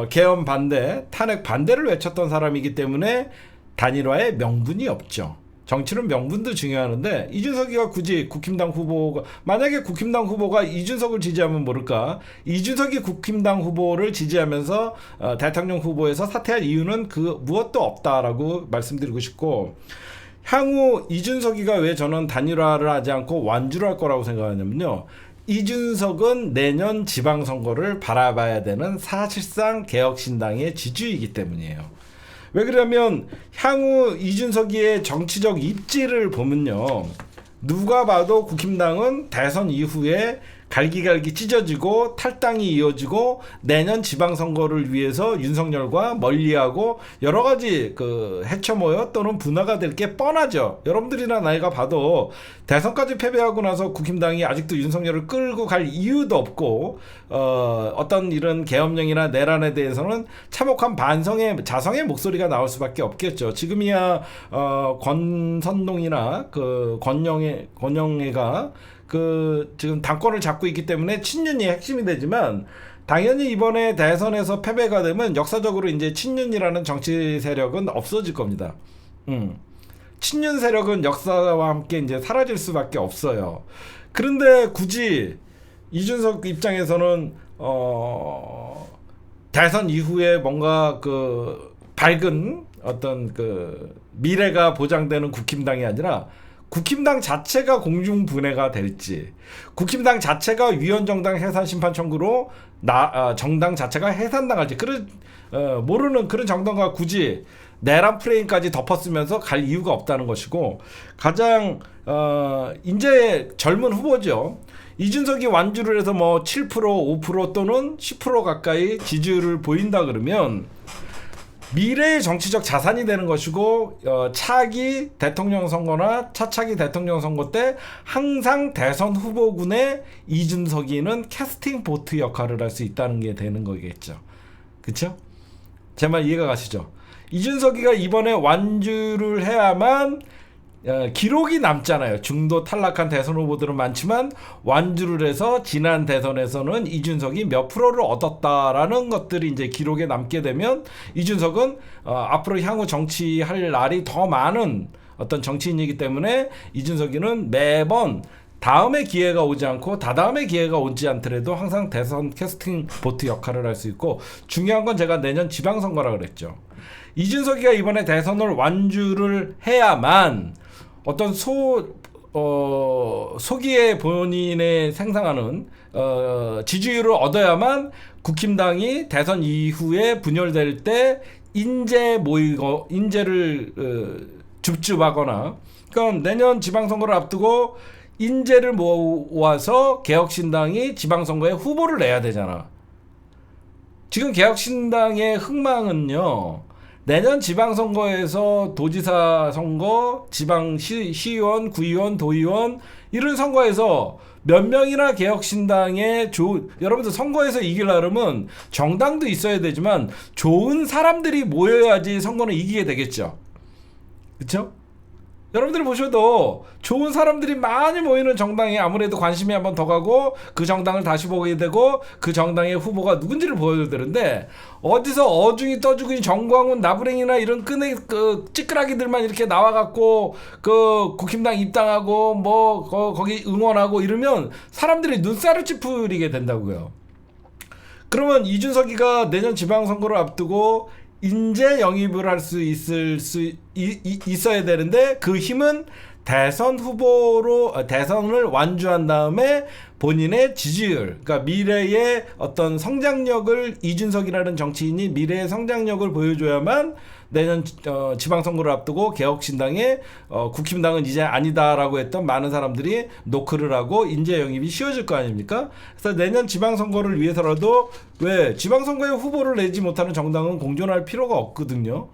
개헌 반대, 탄핵 반대를 외쳤던 사람이기 때문에 단일화에 명분이 없죠. 정치는 명분도 중요하는데 이준석이가 굳이 국힘당 후보가 만약에 국힘당 후보가 이준석을 지지하면 모를까 이준석이 국힘당 후보를 지지하면서 대통령 후보에서 사퇴할 이유는 그 무엇도 없다라고 말씀드리고 싶고 향후 이준석이가 왜 저는 단일화를 하지 않고 완주를 할 거라고 생각하냐면요. 이준석은 내년 지방선거를 바라봐야 되는 사실상 개혁신당의 지주이기 때문이에요. 왜 그러냐면 향후 이준석이의 정치적 입지를 보면요. 누가 봐도 국힘당은 대선 이후에 갈기갈기 찢어지고 탈당이 이어지고 내년 지방선거를 위해서 윤석열과 멀리하고 여러 가지 그 해쳐모여 또는 분화가 될 게 뻔하죠. 여러분들이나 나이가 봐도 대선까지 패배하고 나서 국힘당이 아직도 윤석열을 끌고 갈 이유도 없고 어떤 이런 계엄령이나 내란에 대해서는 참혹한 반성의 자성의 목소리가 나올 수밖에 없겠죠. 지금이야 권선동이나 그 권영애가 그 지금 당권을 잡고 있기 때문에 친윤이 핵심이 되지만 당연히 이번에 대선에서 패배가 되면 역사적으로 이제 친윤이라는 정치 세력은 없어질 겁니다. 친윤 세력은 역사와 함께 이제 사라질 수밖에 없어요. 그런데 굳이 이준석 입장에서는 대선 이후에 뭔가 그 밝은 어떤 그 미래가 보장되는 국힘당이 아니라 국힘당 자체가 공중분해가 될지 국힘당 자체가 위헌정당 해산 심판 청구로 정당 자체가 해산당할지 모르는 그런 정당과 굳이 내란 프레임까지 덮었으면서 갈 이유가 없다는 것이고 가장 이제 젊은 후보죠. 이준석이 완주를 해서 뭐 7%, 5% 또는 10% 가까이 지지율을 보인다 그러면 미래의 정치적 자산이 되는 것이고 차기 대통령 선거나 차차기 대통령 선거 때 항상 대선 후보군의 이준석이는 캐스팅 보트 역할을 할 수 있다는 게 되는 거겠죠. 그쵸? 제 말 이해가 가시죠? 이준석이가 이번에 완주를 해야만 기록이 남잖아요. 중도 탈락한 대선 후보들은 많지만 완주를 해서 지난 대선에서는 이준석이 몇 프로를 얻었다라는 것들이 이제 기록에 남게 되면 이준석은 앞으로 향후 정치할 날이 더 많은 어떤 정치인이기 때문에 이준석이는 매번 다음에 기회가 오지 않고 다다음에 기회가 오지 않더라도 항상 대선 캐스팅 보트 역할을 할 수 있고, 중요한 건 제가 내년 지방선거라 그랬죠. 이준석이가 이번에 대선을 완주를 해야만 어떤 소기에 본인의 생산하는 지지율을 얻어야만 국힘당이 대선 이후에 분열될 때 인재를 줍줍하거나, 그러니까 내년 지방선거를 앞두고 인재를 모아서 개혁신당이 지방선거에 후보를 내야 되잖아. 지금 개혁신당의 흥망은요, 내년 지방선거에서 도지사 선거, 지방시의원, 구의원, 도의원 이런 선거에서 몇 명이나 개혁신당에 여러분들 선거에서 이기려면 정당도 있어야 되지만 좋은 사람들이 모여야지 선거는 이기게 되겠죠. 그렇죠? 여러분들이 보셔도 좋은 사람들이 많이 모이는 정당에 아무래도 관심이 한번 더 가고 그 정당을 다시 보게 되고 그 정당의 후보가 누군지를 보여줘야 되는데, 어디서 어중이 떠주기 정광훈 나부랭이나 이런 찌끄라기들만 이렇게 나와갖고 그 국힘당 입당하고 뭐 거기 응원하고 이러면 사람들이 눈살을 찌푸리게 된다고요. 그러면 이준석이가 내년 지방선거를 앞두고 인재 영입을 할 수 있어야 되는데, 그 힘은 대선을 완주한 다음에 본인의 지지율, 그러니까 미래의 어떤 성장력을, 이준석이라는 정치인이 미래의 성장력을 보여줘야만 내년 지방선거를 앞두고 개혁신당에 국힘당은 이제 아니다라고 했던 많은 사람들이 노크를 하고 인재 영입이 쉬워질 거 아닙니까? 그래서 내년 지방선거를 위해서라도, 왜 지방선거에 후보를 내지 못하는 정당은 공존할 필요가 없거든요.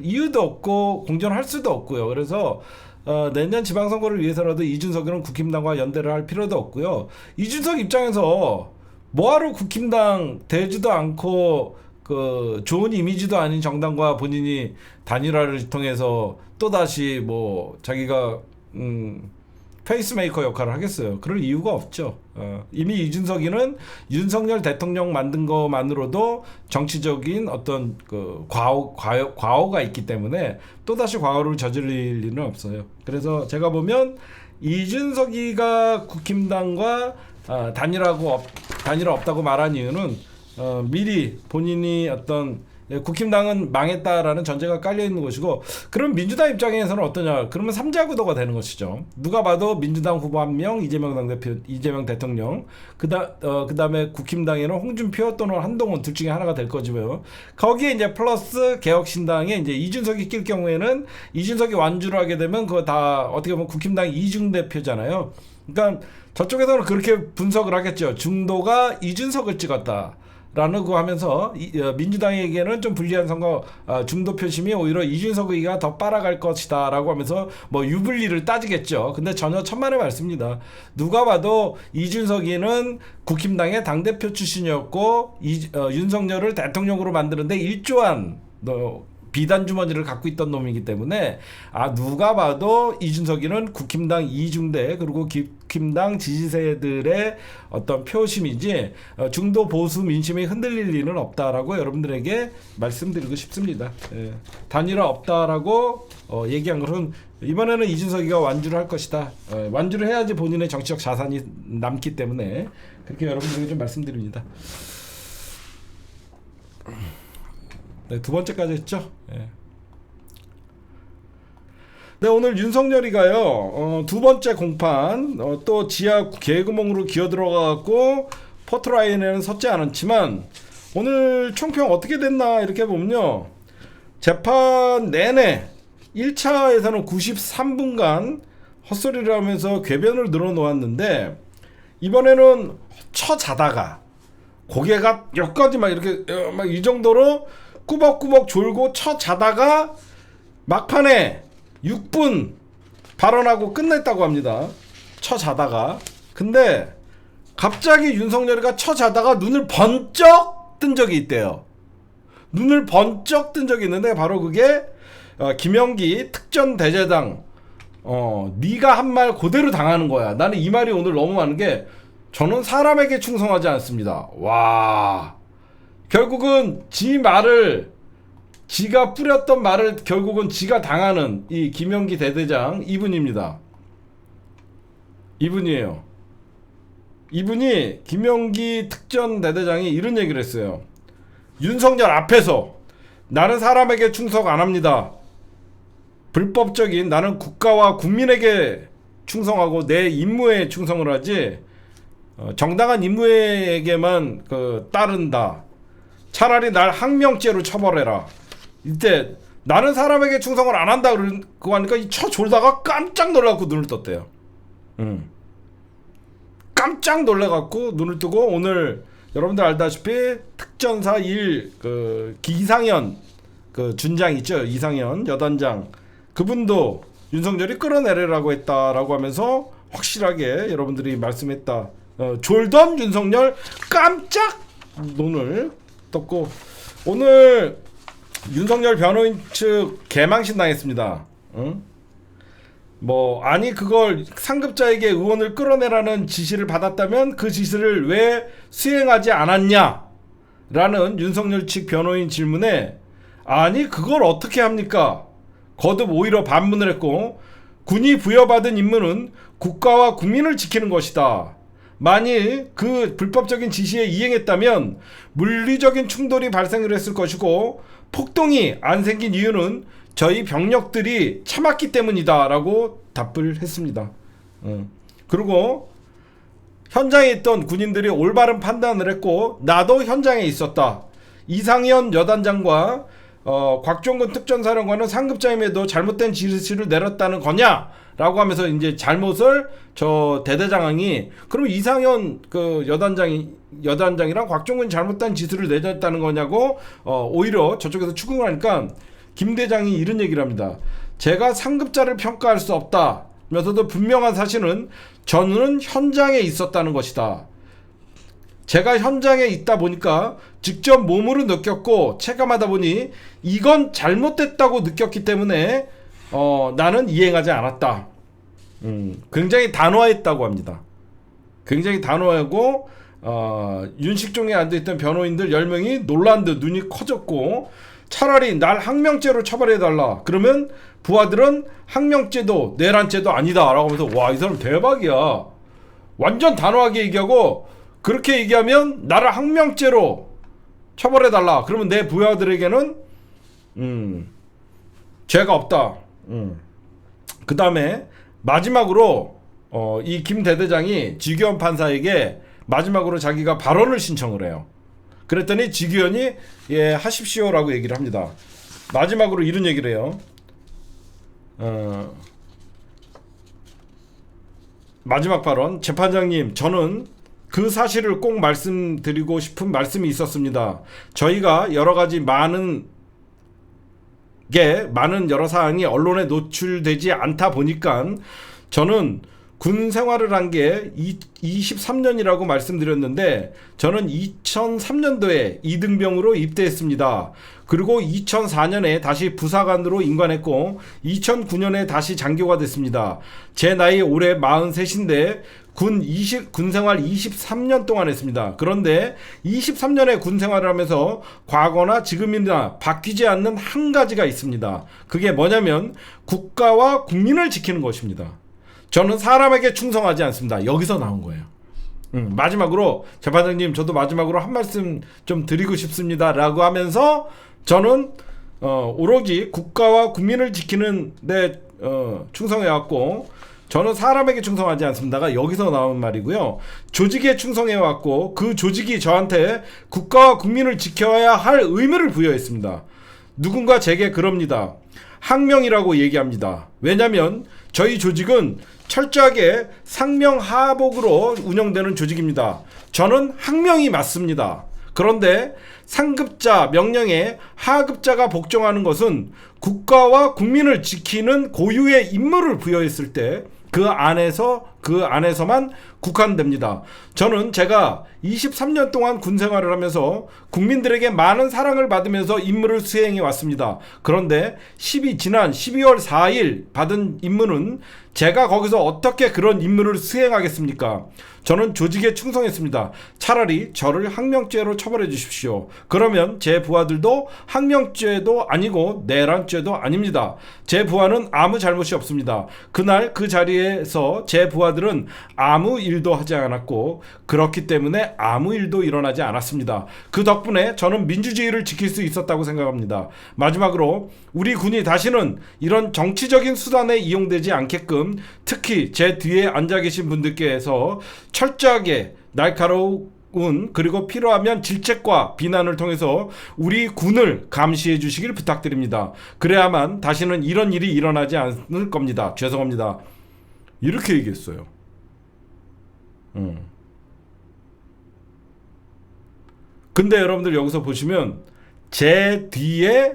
이유도 없고 공존할 수도 없고요. 그래서 내년 지방선거를 위해서라도 이준석이는 국힘당과 연대를 할 필요도 없고요. 이준석 입장에서 뭐하러 국힘당 되지도 않고 그 좋은 이미지도 아닌 정당과 본인이 단일화를 통해서 또다시 뭐 자기가 페이스메이커 역할을 하겠어요. 그럴 이유가 없죠. 이미 이준석이는 윤석열 대통령 만든 것만으로도 정치적인 어떤 그 과오가 있기 때문에 또다시 과오를 저지를 일은 없어요. 그래서 제가 보면 이준석이가 국힘당과 단일화 없다고 말한 이유는 미리 본인이 어떤 국힘당은 망했다라는 전제가 깔려 있는 것이고, 그럼 민주당 입장에서는 어떠냐? 그러면 3자 구도가 되는 것이죠. 누가 봐도 민주당 후보 1명, 이재명 대통령, 그다음에 국힘당에는 홍준표 또는 한동훈 둘 중에 하나가 될 거지요. 거기에 이제 플러스 개혁신당에 이제 이준석이 낄 경우에는, 이준석이 완주를 하게 되면 그거 다 어떻게 보면 국힘당 이중 대표잖아요. 그러니까 저쪽에서는 그렇게 분석을 하겠죠. 중도가 이준석을 찍었다 라는 거 하면서 민주당에게는 좀 불리한 선거, 중도 표심이 오히려 이준석이가 더 빨아갈 것이다 라고 하면서 뭐 유불리를 따지겠죠. 근데 전혀 천만의 말씀입니다. 누가 봐도 이준석이는 국힘당의 당대표 출신이었고 윤석열을 대통령으로 만드는데 일조한 비단 주머니를 갖고 있던 놈이기 때문에 누가 봐도 이준석이는 국힘당 이중대, 그리고 국힘당 지지세들의 어떤 표심이지 중도 보수 민심이 흔들릴 리는 없다라고 여러분들에게 말씀드리고 싶습니다. 단일화 없다라고 얘기한 것은 이번에는 이준석이가 완주를 할 것이다. 완주를 해야지 본인의 정치적 자산이 남기 때문에 그렇게 여러분들에게 좀 말씀드립니다. 네, 두 번째까지 했죠. 네, 오늘 윤석열이가요, 두 번째 공판, 또 지하 개구멍으로 기어 들어가갖고 포트라인에는 섰지 않았지만, 오늘 총평 어떻게 됐나 이렇게 보면요, 재판 내내 1차에서는 93분간 헛소리를 하면서 궤변을 늘어놓았는데, 이번에는 쳐자다가 고개가 여기까지 막 이렇게 막 이 정도로 꾸벅꾸벅 졸고 자다가 막판에 6분 발언하고 끝냈다고 합니다. 자다가. 근데 갑자기 윤석열이가 자다가 눈을 번쩍 뜬 적이 있대요. 눈을 번쩍 뜬 적이 있는데 바로 그게 김영기 특전대제당 네가 한 말 그대로 당하는 거야. 나는 이 말이 오늘 너무 많은 게 저는 사람에게 충성하지 않습니다. 와, 결국은 지가 뿌렸던 말을 결국은 지가 당하는 이 김영기 대대장 이분입니다. 이분이에요. 이분이 김영기 특전대대장이 이런 얘기를 했어요. 윤석열 앞에서 나는 사람에게 충성 안 합니다. 불법적인 나는 국가와 국민에게 충성하고 내 임무에 충성을 하지 정당한 임무에게만 따른다. 차라리 날 항명죄로 처벌해라. 이때 나는 사람에게 충성을 안 한다 그러고 하니까 졸다가 깜짝 놀라고 눈을 떴대요. 깜짝 놀래갖고 눈을 뜨고 오늘 여러분들 알다시피 특전사 1 이상현 준장 있죠. 이상현 여단장 그분도 윤석열이 끌어내리라고 했다라고 하면서 확실하게 여러분들이 말씀했다. 졸던 윤석열 깜짝 눈을 떴고 오늘 윤석열 변호인 측 개망신 당했습니다. 아니 그걸 상급자에게 의원을 끌어내라는 지시를 받았다면 그 지시를 왜 수행하지 않았냐? 라는 윤석열 측 변호인 질문에 아니 그걸 어떻게 합니까? 거듭 오히려 반문을 했고 군이 부여받은 임무는 국가와 국민을 지키는 것이다. 만일 그 불법적인 지시에 이행했다면 물리적인 충돌이 발생을 했을 것이고 폭동이 안 생긴 이유는 저희 병력들이 참았기 때문이다 라고 답을 했습니다. 그리고 현장에 있던 군인들이 올바른 판단을 했고 나도 현장에 있었다. 이상현 여단장과 곽종근 특전사령관은 상급자임에도 잘못된 지시를 내렸다는 거냐? 라고 하면서 이제 잘못을 저 대대장이 그럼 이상현 여단장이랑 곽종근이 잘못된 지시를 내렸다는 거냐고 오히려 저쪽에서 추궁을 하니까 김 대장이 이런 얘기를 합니다. 제가 상급자를 평가할 수 없다면서도 분명한 사실은 저는 현장에 있었다는 것이다. 제가 현장에 있다 보니까 직접 몸으로 느꼈고 체감하다 보니 이건 잘못됐다고 느꼈기 때문에 나는 이행하지 않았다. 굉장히 단호했다고 합니다. 굉장히 단호하고 윤식종에 앉아있던 변호인들 10명이 놀란 듯 눈이 커졌고 차라리 날 항명죄로 처벌해달라. 그러면 부하들은 항명죄도 내란죄도 아니다 라고 하면서 와, 이 사람 대박이야. 완전 단호하게 얘기하고 그렇게 얘기하면 나를 항명죄로 처벌해달라. 그러면 내 부하들에게는 죄가 없다. 그 다음에 마지막으로 이 김 대대장이 지규현 판사에게 마지막으로 자기가 발언을 신청을 해요. 그랬더니 지규현이 예 하십시오라고 얘기를 합니다. 마지막으로 이런 얘기를 해요. 마지막 발언. 재판장님, 저는 그 사실을 꼭 말씀드리고 싶은 말씀이 있었습니다. 저희가 여러 가지 많은 여러 사항이 언론에 노출되지 않다 보니까 저는 군 생활을 한 게 23년이라고 말씀드렸는데 저는 2003년도에 이등병으로 입대했습니다. 그리고 2004년에 다시 부사관으로 임관했고 2009년에 다시 장교가 됐습니다. 제 나이 올해 43인데 군 생활 23년 동안 했습니다. 그런데 23년의 군 생활을 하면서 과거나 지금이나 바뀌지 않는 한 가지가 있습니다. 그게 뭐냐면 국가와 국민을 지키는 것입니다. 저는 사람에게 충성하지 않습니다. 여기서 나온 거예요. 마지막으로 재판장님, 저도 마지막으로 한 말씀 좀 드리고 싶습니다 라고 하면서 저는 오로지 국가와 국민을 지키는 데 충성해왔고 저는 사람에게 충성하지 않습니다가 여기서 나온 말이고요. 조직에 충성해왔고 그 조직이 저한테 국가와 국민을 지켜야 할 의무를 부여했습니다. 누군가 제게 그럽니다. 항명이라고 얘기합니다. 왜냐하면 저희 조직은 철저하게 상명하복으로 운영되는 조직입니다. 저는 항명이 맞습니다. 그런데 상급자 명령에 하급자가 복종하는 것은 국가와 국민을 지키는 고유의 임무를 부여했을 때 그 안에서만 국한됩니다. 저는 제가 23년 동안 군 생활을 하면서 국민들에게 많은 사랑을 받으면서 임무를 수행해 왔습니다. 그런데 지난 12월 4일 받은 임무는 제가 거기서 어떻게 그런 임무를 수행하겠습니까? 저는 조직에 충성했습니다. 차라리 저를 항명죄로 처벌해 주십시오. 그러면 제 부하들도 항명죄도 아니고 내란죄도 아닙니다. 제 부하는 아무 잘못이 없습니다. 그날 그 자리에서 제 부하들은 아무 일도 하지 않았고 그렇기 때문에 아무 일도 일어나지 않았습니다. 그 덕분에 저는 민주주의를 지킬 수 있었다고 생각합니다. 마지막으로 우리 군이 다시는 이런 정치적인 수단에 이용되지 않게끔 특히 제 뒤에 앉아 계신 분들께서 철저하게 날카로운 그리고 필요하면 질책과 비난을 통해서 우리 군을 감시해 주시길 부탁드립니다. 그래야만 다시는 이런 일이 일어나지 않을 겁니다. 죄송합니다. 이렇게 얘기했어요. 근데 여러분들 여기서 보시면 제 뒤에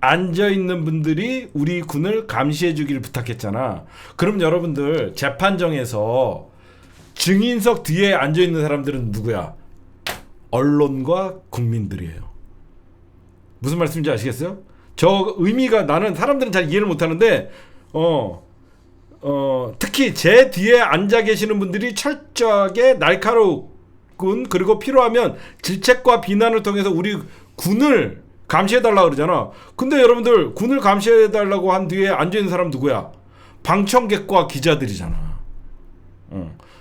앉아있는 분들이 우리 군을 감시해 주기를 부탁했잖아. 그럼 여러분들 재판정에서 증인석 뒤에 앉아있는 사람들은 누구야? 언론과 국민들이에요. 무슨 말씀인지 아시겠어요? 저 의미가 나는 사람들은 잘 이해를 못하는데 특히 제 뒤에 앉아 계시는 분들이 철저하게 날카로운 그리고 필요하면 질책과 비난을 통해서 우리 군을 감시해달라고 그러잖아. 근데 여러분들 군을 감시해달라고 한 뒤에 앉아있는 사람 누구야? 방청객과 기자들이잖아.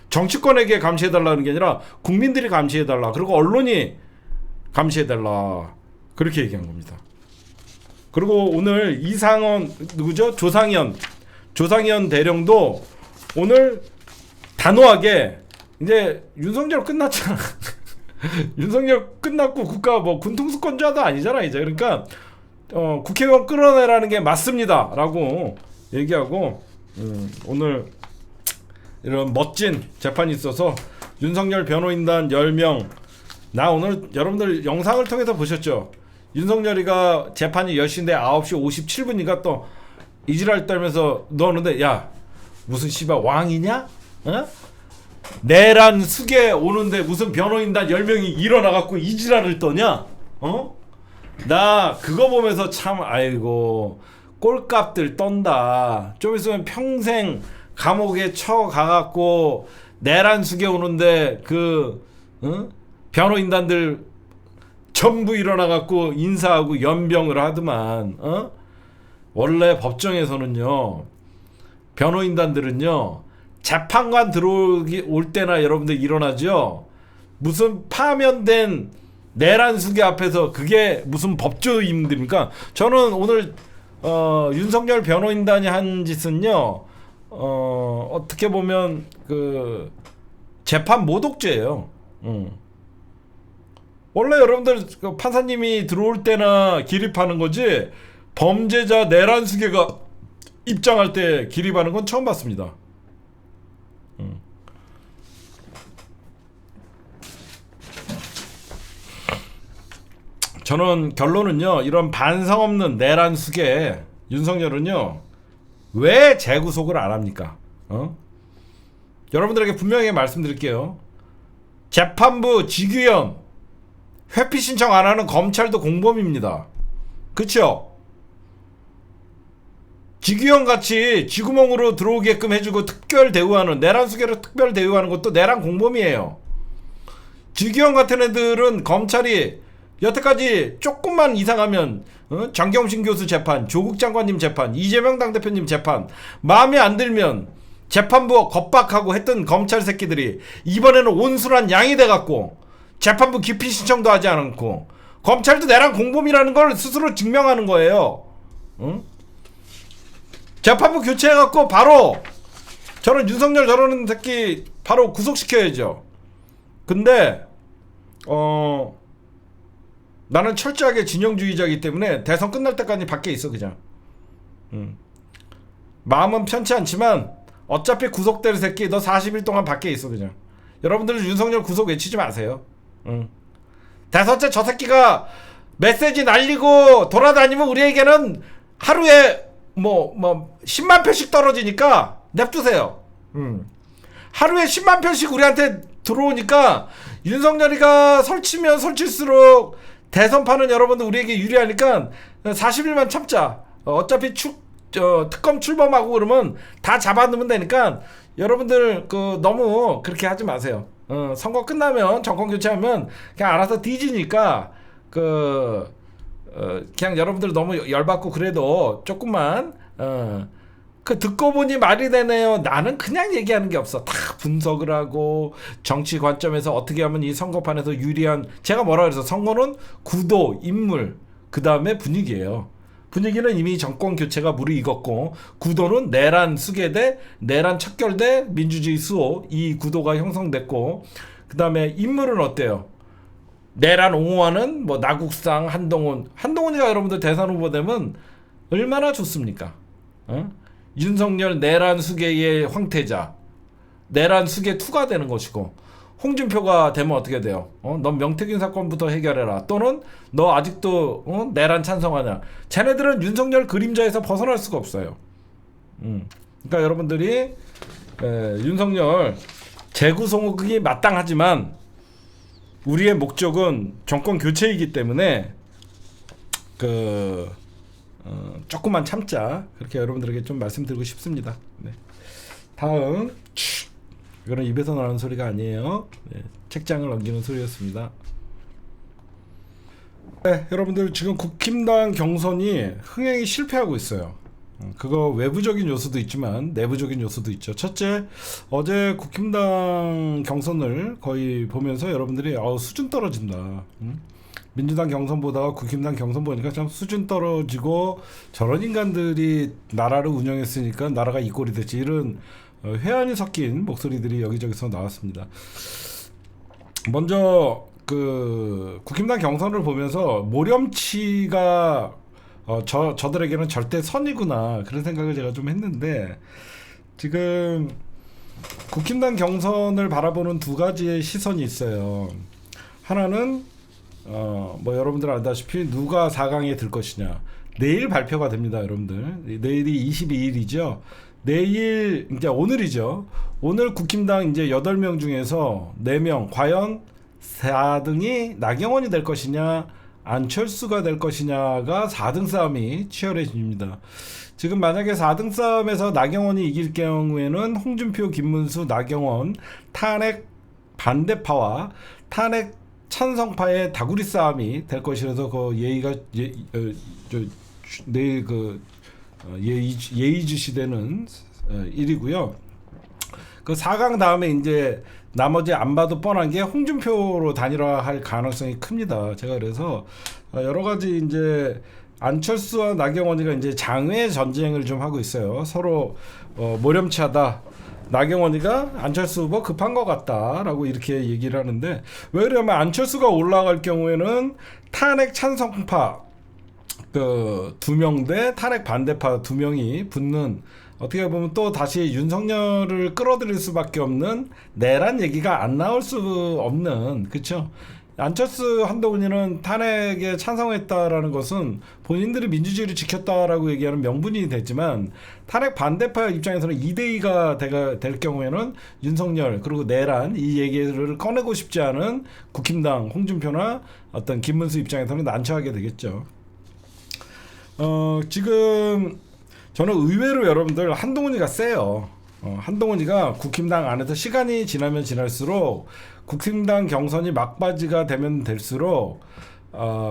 정치권에게 감시해달라는 게 아니라 국민들이 감시해달라. 그리고 언론이 감시해달라. 그렇게 얘기한 겁니다. 그리고 오늘 이상원 누구죠? 조상현 대령도 오늘 단호하게 이제 윤석열 끝났잖아. 윤석열 끝났고 국가 뭐 군통수권자도 아니잖아 이제. 그러니까 국회의원 끌어내라는 게 맞습니다라고 얘기하고 오늘 이런 멋진 재판이 있어서 윤석열 변호인단 10명 나 오늘 여러분들 영상을 통해서 보셨죠? 윤석열이가 재판이 10시인데 9시 57분인가 또 이지랄 떨면서 넣었는데 야 무슨 씨발 왕이냐? 어? 내란 수계 오는데 무슨 변호인단 10명이 일어나갖고 이지랄을 떠냐? 어? 나 그거 보면서 참 아이고 꼴값들 떤다. 좀 있으면 평생 감옥에 쳐가갖고 내란 수계 오는데 변호인단들 전부 일어나갖고 인사하고 연병을 하더만. 원래 법정에서는요 변호인단들은요 재판관 올 때나 여러분들 일어나죠. 무슨 파면된 내란 수계 앞에서 그게 무슨 법조인들입니까? 저는 오늘 윤석열 변호인단이 한 짓은요 어떻게 보면 그 재판 모독죄예요. 원래 여러분들 그 판사님이 들어올 때나 기립하는 거지 범죄자 내란 수계가 입장할 때 기립하는 건 처음 봤습니다. 저는 결론은요 이런 반성 없는 내란 수계 윤석열은요 왜 재구속을 안 합니까? 여러분들에게 분명히 말씀드릴게요. 재판부 직위원 회피 신청 안 하는 검찰도 공범입니다. 그쵸? 직위원 같이 쥐구멍으로 들어오게끔 해주고 특별 대우하는 내란 수계로 특별 대우하는 것도 내란 공범이에요. 직위원 같은 애들은 검찰이 여태까지 조금만 이상하면 장경신 교수 재판, 조국 장관님 재판, 이재명 당대표님 재판 마음에 안 들면 재판부 겁박하고 했던 검찰 새끼들이 이번에는 온순한 양이 돼갖고 재판부 기피 신청도 하지 않고 검찰도 내란 공범이라는 걸 스스로 증명하는 거예요. 재판부 교체해갖고 바로 저는 윤석열 저러는 새끼 바로 구속시켜야죠. 근데 나는 철저하게 진영주의자이기 때문에 대선 끝날 때까지 밖에 있어 그냥. 마음은 편치 않지만 어차피 구속될 새끼 너 40일 동안 밖에 있어 그냥. 여러분들은 윤석열 구속 외치지 마세요. 대선제 저 새끼가 메시지 날리고 돌아다니면 우리에게는 하루에 뭐 10만 표씩 떨어지니까 냅두세요. 하루에 10만 표씩 우리한테 들어오니까 윤석열이가 설치면 설칠수록 대선판은 여러분들 우리에게 유리하니까 40일만 참자. 어차피 특검 출범하고 그러면 다 잡아놓으면 되니까 여러분들 너무 그렇게 하지 마세요. 선거 끝나면 정권 교체하면 그냥 알아서 뒤지니까 그냥 여러분들 너무 열받고 그래도 조금만 듣고 보니 말이 되네요. 나는 그냥 얘기하는 게 없어. 다 분석을 하고 정치 관점에서 어떻게 하면 이 선거판에서 유리한, 제가 뭐라 그래서 선거는 구도, 인물, 그 다음에 분위기예요. 분위기는 이미 정권 교체가 무르익었고, 구도는 내란 수계대, 내란 척결대, 민주주의 수호, 이 구도가 형성됐고, 그 다음에 인물은 어때요? 내란 옹호하는 뭐 나국상, 한동훈이가 여러분들 대선 후보 되면 얼마나 좋습니까? 윤석열 내란 수계의 황태자, 내란 수계 투가 되는 것이고, 홍준표가 되면 어떻게 돼요? 넌 명태균 사건부터 해결해라. 또는 너 아직도 내란 찬성하냐? 쟤네들은 윤석열 그림자에서 벗어날 수가 없어요. 그러니까 여러분들이 윤석열 재구성이 마땅하지만 우리의 목적은 정권 교체이기 때문에 조금만 참자. 그렇게 여러분들에게 좀 말씀드리고 싶습니다. 네. 다음. 이거는 입에서 나오는 소리가 아니에요. 네, 책장을 넘기는 소리였습니다. 네, 여러분들 지금 국힘당 경선이 흥행이 실패하고 있어요. 그거 외부적인 요소도 있지만 내부적인 요소도 있죠. 첫째, 어제 국힘당 경선을 거의 보면서 여러분들이 수준 떨어진다. 민주당 경선 보다가 국힘당 경선 보니까 참 수준 떨어지고 저런 인간들이 나라를 운영했으니까 나라가 이 꼴이 됐지, 이런 회한이 섞인 목소리들이 여기저기서 나왔습니다. 먼저 국힘당 경선을 보면서 모렴치가 저들에게는 절대 선이구나, 그런 생각을 제가 좀 했는데, 지금 국힘당 경선을 바라보는 두 가지의 시선이 있어요. 하나는 뭐 여러분들 알다시피 누가 4강에 들 것이냐, 내일 발표가 됩니다. 여러분들 내일이 22일이죠. 내일 이제 오늘이죠. 오늘 국힘당 이제 8명 중에서 4명 과연 4등이 나경원이 될 것이냐 안철수가 될 것이냐가 4등 싸움이 치열해집니다. 지금 만약에 4등 싸움에서 나경원이 이길 경우에는 홍준표, 김문수, 나경원 탄핵 반대파와 탄핵 찬성파의 다구리 싸움이 될 것이라서 내일 예의주시되는 일이고요. 그 4강 다음에 이제 나머지 안 봐도 뻔한 게 홍준표로 단일화할 가능성이 큽니다. 제가 그래서 여러 가지 이제 안철수와 나경원이가 이제 장외 전쟁을 좀 하고 있어요. 서로 모렴치하다. 나경원이가 안철수 후보 급한 것 같다라고 이렇게 얘기를 하는데, 왜 그러냐면 안철수가 올라갈 경우에는 탄핵 찬성파 2명 대 탄핵 반대파 2명이 붙는, 어떻게 보면 또 다시 윤석열을 끌어들일 수밖에 없는 내란 얘기가 안 나올 수 없는, 그렇죠? 안철수, 한동훈이는 탄핵에 찬성했다라는 것은 본인들이 민주주의를 지켰다라고 얘기하는 명분이 됐지만, 탄핵 반대파 입장에서는 2대2가 될 경우에는 윤석열 그리고 내란 이 얘기를 꺼내고 싶지 않은 국힘당 홍준표나 어떤 김문수 입장에서는 난처하게 되겠죠. 지금 저는 의외로 여러분들 한동훈이가 세요. 한동훈이가 국힘당 안에서 시간이 지나면 지날수록, 국힘당 경선이 막바지가 되면 될수록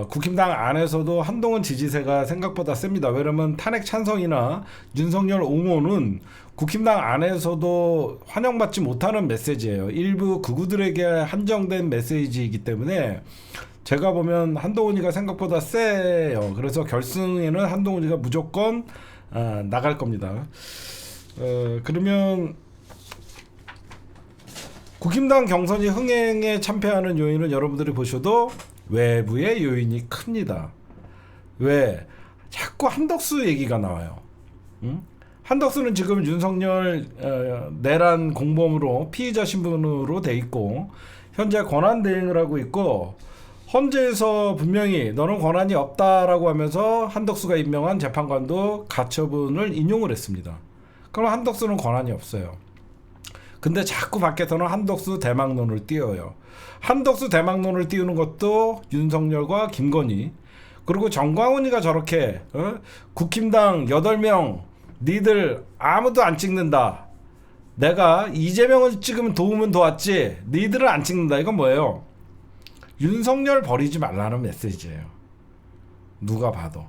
국힘당 안에서도 한동훈 지지세가 생각보다 셉니다. 왜냐면 탄핵 찬성이나 윤석열 옹호는 국힘당 안에서도 환영받지 못하는 메시지예요. 일부 극우들에게 한정된 메시지이기 때문에 제가 보면 한동훈이가 생각보다 세요. 그래서 결승에는 한동훈이가 무조건 나갈 겁니다. 그러면 국힘당 경선이 흥행에 참패하는 요인은 여러분들이 보셔도 외부의 요인이 큽니다. 왜? 자꾸 한덕수 얘기가 나와요. 한덕수는 지금 윤석열 내란 공범으로 피의자 신분으로 돼 있고 현재 권한 대행을 하고 있고, 헌재에서 분명히 너는 권한이 없다라고 하면서 한덕수가 임명한 재판관도 가처분을 인용을 했습니다. 그럼 한덕수는 권한이 없어요. 근데 자꾸 밖에서는 한덕수 대망론을 띄워요. 한덕수 대망론을 띄우는 것도 윤석열과 김건희, 그리고 정광훈이가 저렇게 국힘당 8명 니들 아무도 안 찍는다. 내가 이재명을 찍으면 도움은 도왔지 니들은 안 찍는다. 이건 뭐예요? 윤석열 버리지 말라는 메시지예요. 누가 봐도.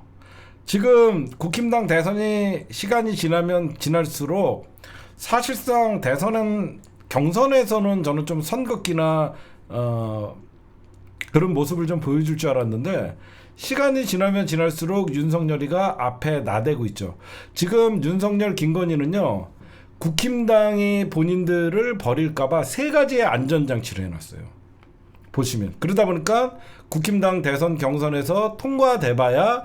지금 국힘당 대선이 시간이 지나면 지날수록 사실상 경선에서는 저는 좀 선긋기나 그런 모습을 좀 보여줄 줄 알았는데 시간이 지나면 지날수록 윤석열이가 앞에 나대고 있죠. 지금 윤석열 김건희는요, 국힘당이 본인들을 버릴까봐 3가지의 안전장치를 해놨어요. 보시면. 그러다 보니까 국힘당 대선 경선에서 통과돼봐야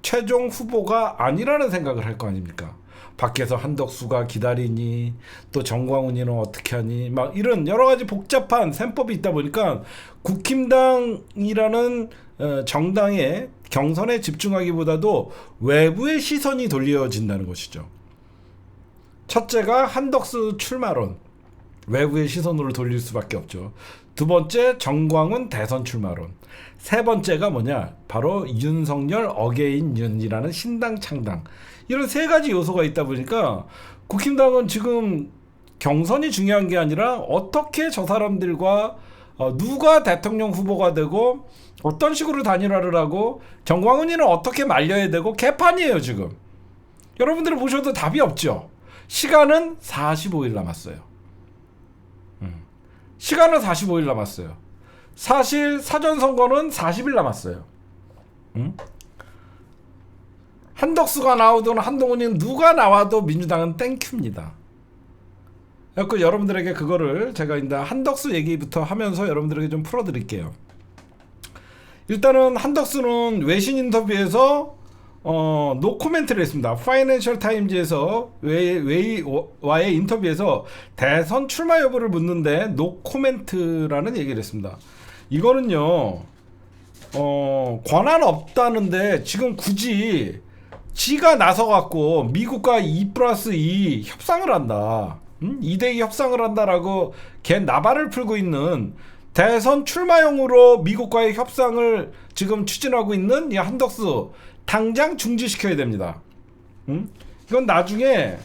최종 후보가 아니라는 생각을 할 거 아닙니까? 밖에서 한덕수가 기다리니 또 정광훈이는 어떻게 하니 막 이런 여러 가지 복잡한 셈법이 있다 보니까 국힘당이라는 정당의 경선에 집중하기보다도 외부의 시선이 돌려진다는 것이죠. 첫째가 한덕수 출마론, 외부의 시선으로 돌릴 수밖에 없죠. 두 번째, 정광훈 대선 출마론. 세 번째가 뭐냐? 바로 윤석열 어게인 윤이라는 신당 창당. 이런 3가지 요소가 있다 보니까 국힘당은 지금 경선이 중요한 게 아니라 어떻게 저 사람들과 누가 대통령 후보가 되고 어떤 식으로 단일화를 하고 정광훈이는 어떻게 말려야 되고 개판이에요 지금. 여러분들이 보셔도 답이 없죠. 시간은 45일 남았어요. 시간은 45일 남았어요. 사실 사전선거는 40일 남았어요. 한덕수가 나오든 한동훈이 누가 나와도 민주당은 땡큐입니다. 그래서 여러분들에게 그거를 제가 이제 한덕수 얘기부터 하면서 여러분들에게 좀 풀어드릴게요. 일단은 한덕수는 외신 인터뷰에서 노코멘트를 했습니다. 파이낸셜 타임즈에서 웨이와의 인터뷰에서 대선 출마 여부를 묻는데 노코멘트라는 얘기를 했습니다. 이거는요 권한 없다는데 지금 굳이 지가 나서갖고 미국과 2+2 협상을 한다. 2대2 협상을 한다라고 걔 나발을 풀고 있는 대선 출마용으로 미국과의 협상을 지금 추진하고 있는 이 한덕수 당장 중지시켜야 됩니다. 이건 나중에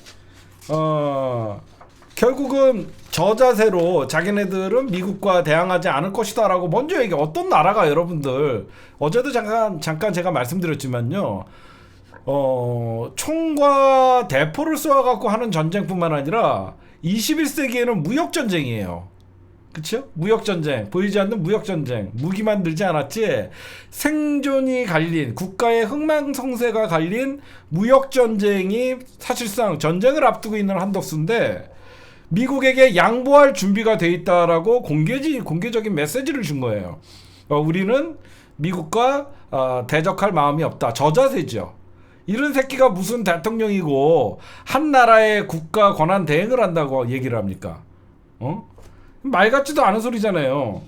결국은 저 자세로 자기네들은 미국과 대항하지 않을 것이다 라고 먼저 얘기. 어떤 나라가 여러분들 어제도 잠깐 제가 말씀드렸지만요, 총과 대포를 쏘아갖고 하는 전쟁뿐만 아니라 21세기에는 무역전쟁이에요. 그쵸? 무역전쟁, 보이지 않는 무역전쟁, 무기만 늘지 않았지 생존이 갈린, 국가의 흥망성쇠가 갈린 무역전쟁이 사실상 전쟁을 앞두고 있는 한덕수인데 미국에게 양보할 준비가 돼 있다라고 공개적인 메시지를 준 거예요. 우리는 미국과 대적할 마음이 없다. 저 자세죠. 이런 새끼가 무슨 대통령이고 한 나라의 국가 권한 대행을 한다고 얘기를 합니까? 말 같지도 않은 소리잖아요.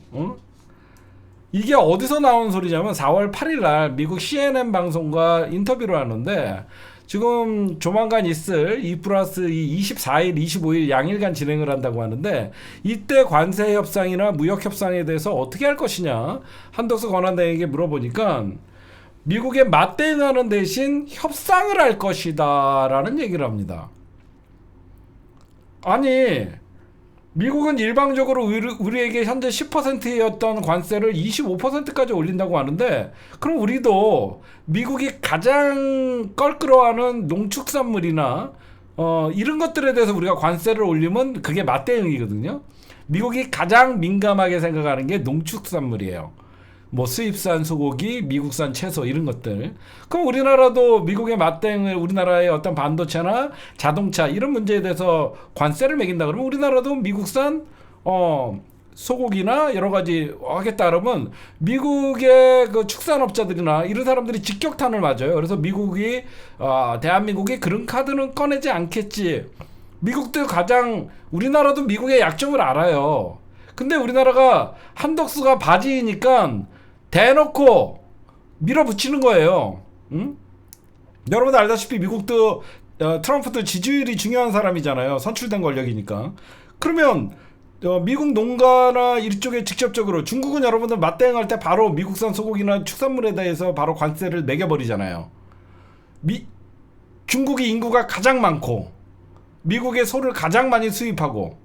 이게 어디서 나온 소리냐면 4월 8일 날 미국 CNN 방송과 인터뷰를 하는데 지금 조만간 있을 2+2 24일, 25일 양일간 진행을 한다고 하는데 이때 관세 협상이나 무역 협상에 대해서 어떻게 할 것이냐 한덕수 권한대행에게 물어보니까 미국에 맞대응하는 대신 협상을 할 것이다 라는 얘기를 합니다. 아니 미국은 일방적으로 우리에게 현재 10%였던 관세를 25%까지 올린다고 하는데 그럼 우리도 미국이 가장 껄끄러워하는 농축산물이나 이런 것들에 대해서 우리가 관세를 올리면 그게 맞대응이거든요. 미국이 가장 민감하게 생각하는 게 농축산물이에요. 뭐 수입산 소고기, 미국산 채소 이런 것들. 그럼 우리나라도 미국의 맞대응을 우리나라의 어떤 반도체나 자동차 이런 문제에 대해서 관세를 매긴다 그러면 우리나라도 미국산 소고기나 여러 가지 하겠다 그러면 미국의 그 축산업자들이나 이런 사람들이 직격탄을 맞아요. 그래서 미국이 대한민국이 그런 카드는 꺼내지 않겠지. 미국도 우리나라도 미국의 약점을 알아요. 근데 우리나라가 한덕수가 바지이니까 대놓고 밀어붙이는 거예요. 응? 여러분들 알다시피 미국도 트럼프도 지지율이 중요한 사람이잖아요. 선출된 권력이니까. 그러면 미국 농가나 이쪽에 직접적으로 중국은 여러분들 맞대응할 때 바로 미국산 소고기나 축산물에 대해서 바로 관세를 매겨버리잖아요. 중국이 인구가 가장 많고 미국의 소를 가장 많이 수입하고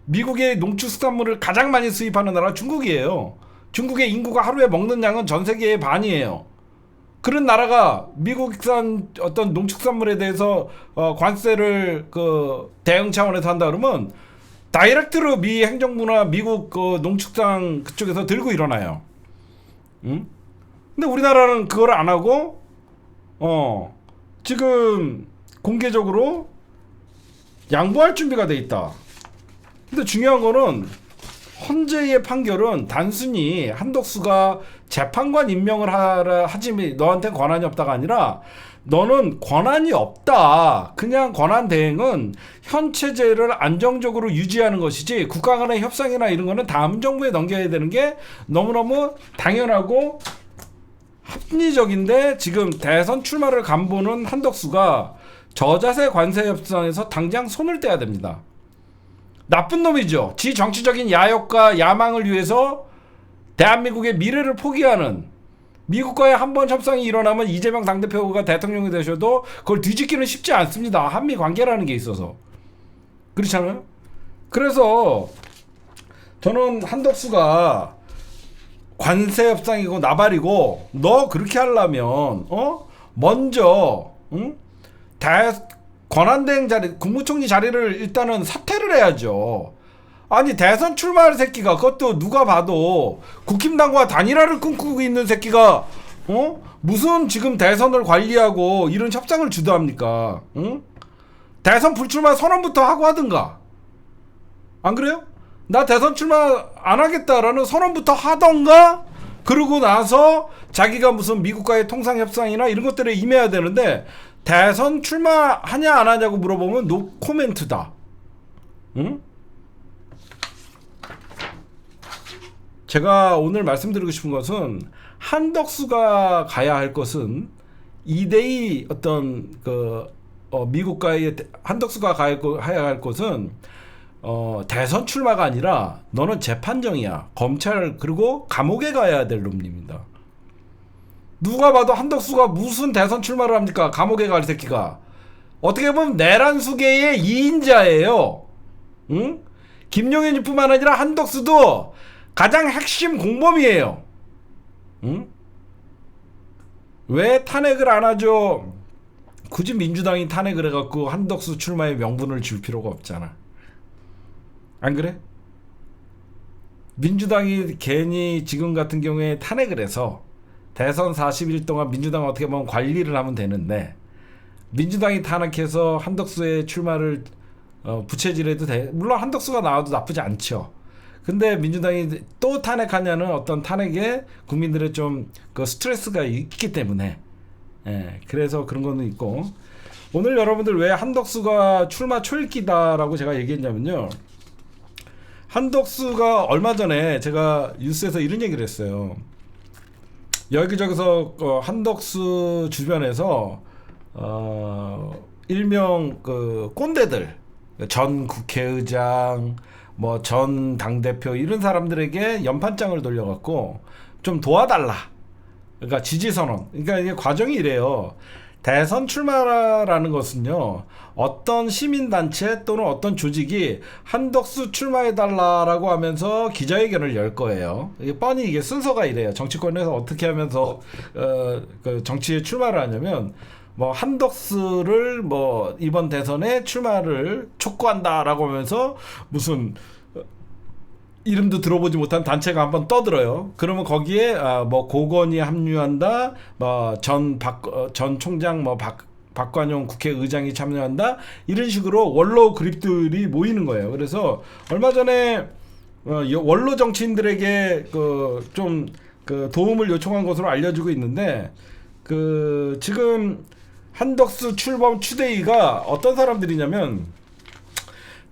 미국의 농축산물을 가장 많이 수입하는 나라가 중국이에요. 중국의 인구가 하루에 먹는 양은 전 세계의 반이에요. 그런 나라가 미국산 어떤 농축산물에 대해서 관세를 대응 차원에서 한다 그러면 다이렉트로 미 행정부나 미국 농축산 그쪽에서 들고 일어나요. 응? 근데 우리나라는 그걸 안 하고 지금 공개적으로 양보할 준비가 돼 있다. 근데 중요한 거는 헌재의 판결은 단순히 한덕수가 재판관 임명을 하지 너한테 권한이 없다가 아니라 너는 권한이 없다. 그냥 권한 대행은 현 체제를 안정적으로 유지하는 것이지 국가 간의 협상이나 이런 거는 다음 정부에 넘겨야 되는 게 너무너무 당연하고 합리적인데 지금 대선 출마를 간보는 한덕수가 저자세 관세 협상에서 당장 손을 떼야 됩니다. 나쁜 놈이죠. 지 정치적인 야욕과 야망을 위해서 대한민국의 미래를 포기하는 미국과의 한번 협상이 일어나면 이재명 당대표가 대통령이 되셔도 그걸 뒤집기는 쉽지 않습니다. 한미 관계라는 게 있어서. 그렇잖아요? 그래서 저는 한덕수가 관세 협상이고 나발이고 너 그렇게 하려면 먼저 권한대행 자리 국무총리 자리를 일단은 사퇴를 해야죠. 아니 대선 출마할 새끼가 그것도 누가 봐도 국힘당과 단일화를 꿈꾸고 있는 새끼가 무슨 지금 대선을 관리하고 이런 협상을 주도합니까? 대선 불출마 선언부터 하고 하든가. 안 그래요? 나 대선 출마 안 하겠다라는 선언부터 하던가. 그러고 나서 자기가 무슨 미국과의 통상협상이나 이런 것들에 임해야 되는데 대선 출마하냐 안 하냐고 물어보면 노 코멘트다. 응? 제가 오늘 말씀드리고 싶은 것은 한덕수가 가야 할 것은 2대2 어떤 미국과의 한덕수가 가야 할 것은 대선 출마가 아니라 너는 재판정이야. 검찰 그리고 감옥에 가야 될 놈입니다. 누가 봐도 한덕수가 무슨 대선 출마를 합니까? 감옥에 갈 새끼가. 어떻게 보면 내란수계의 2인자예요. 응? 김용현뿐만 아니라 한덕수도 가장 핵심 공범이에요. 응? 왜 탄핵을 안 하죠? 굳이 민주당이 탄핵을 해갖고 한덕수 출마의 명분을 줄 필요가 없잖아. 안 그래? 민주당이 괜히 지금 같은 경우에 탄핵을 해서 대선 40일 동안 민주당 어떻게 보면 관리를 하면 되는데 민주당이 탄핵해서 한덕수의 출마를 부채질해도 돼. 물론 한덕수가 나와도 나쁘지 않죠. 근데 민주당이 또 탄핵하냐는 어떤 탄핵에 국민들의 좀 그 스트레스가 있기 때문에 그래서 그런 거는 있고 오늘 여러분들 왜 한덕수가 출마 초읽기다라고 제가 얘기했냐면요. 한덕수가 얼마 전에 제가 뉴스에서 이런 얘기를 했어요. 여기저기서 한덕수 주변에서 일명 꼰대들 전 국회의장 뭐 전 당대표 이런 사람들에게 연판장을 돌려갖고 좀 도와달라. 그러니까 지지선언. 그러니까 이게 과정이 이래요. 대선 출마라는 것은요. 어떤 시민단체 또는 어떤 조직이 한덕수 출마해달라라고 하면서 기자회견을 열 거예요. 이게 뻔히 이게 순서가 이래요. 정치권에서 어떻게 하면서 정치에 출마를 하냐면 뭐 한덕수를 뭐 이번 대선에 출마를 촉구한다라고 하면서 무슨 이름도 들어보지 못한 단체가 한번 떠들어요. 그러면 거기에 뭐 고건이 합류한다, 뭐 전 총장 뭐 박관용 국회의장이 참여한다 이런 식으로 원로 그룹들이 모이는 거예요. 그래서 얼마 전에 원로 정치인들에게 좀 도움을 요청한 것으로 알려지고 있는데 지금 한덕수 출범 추대위가 어떤 사람들이냐면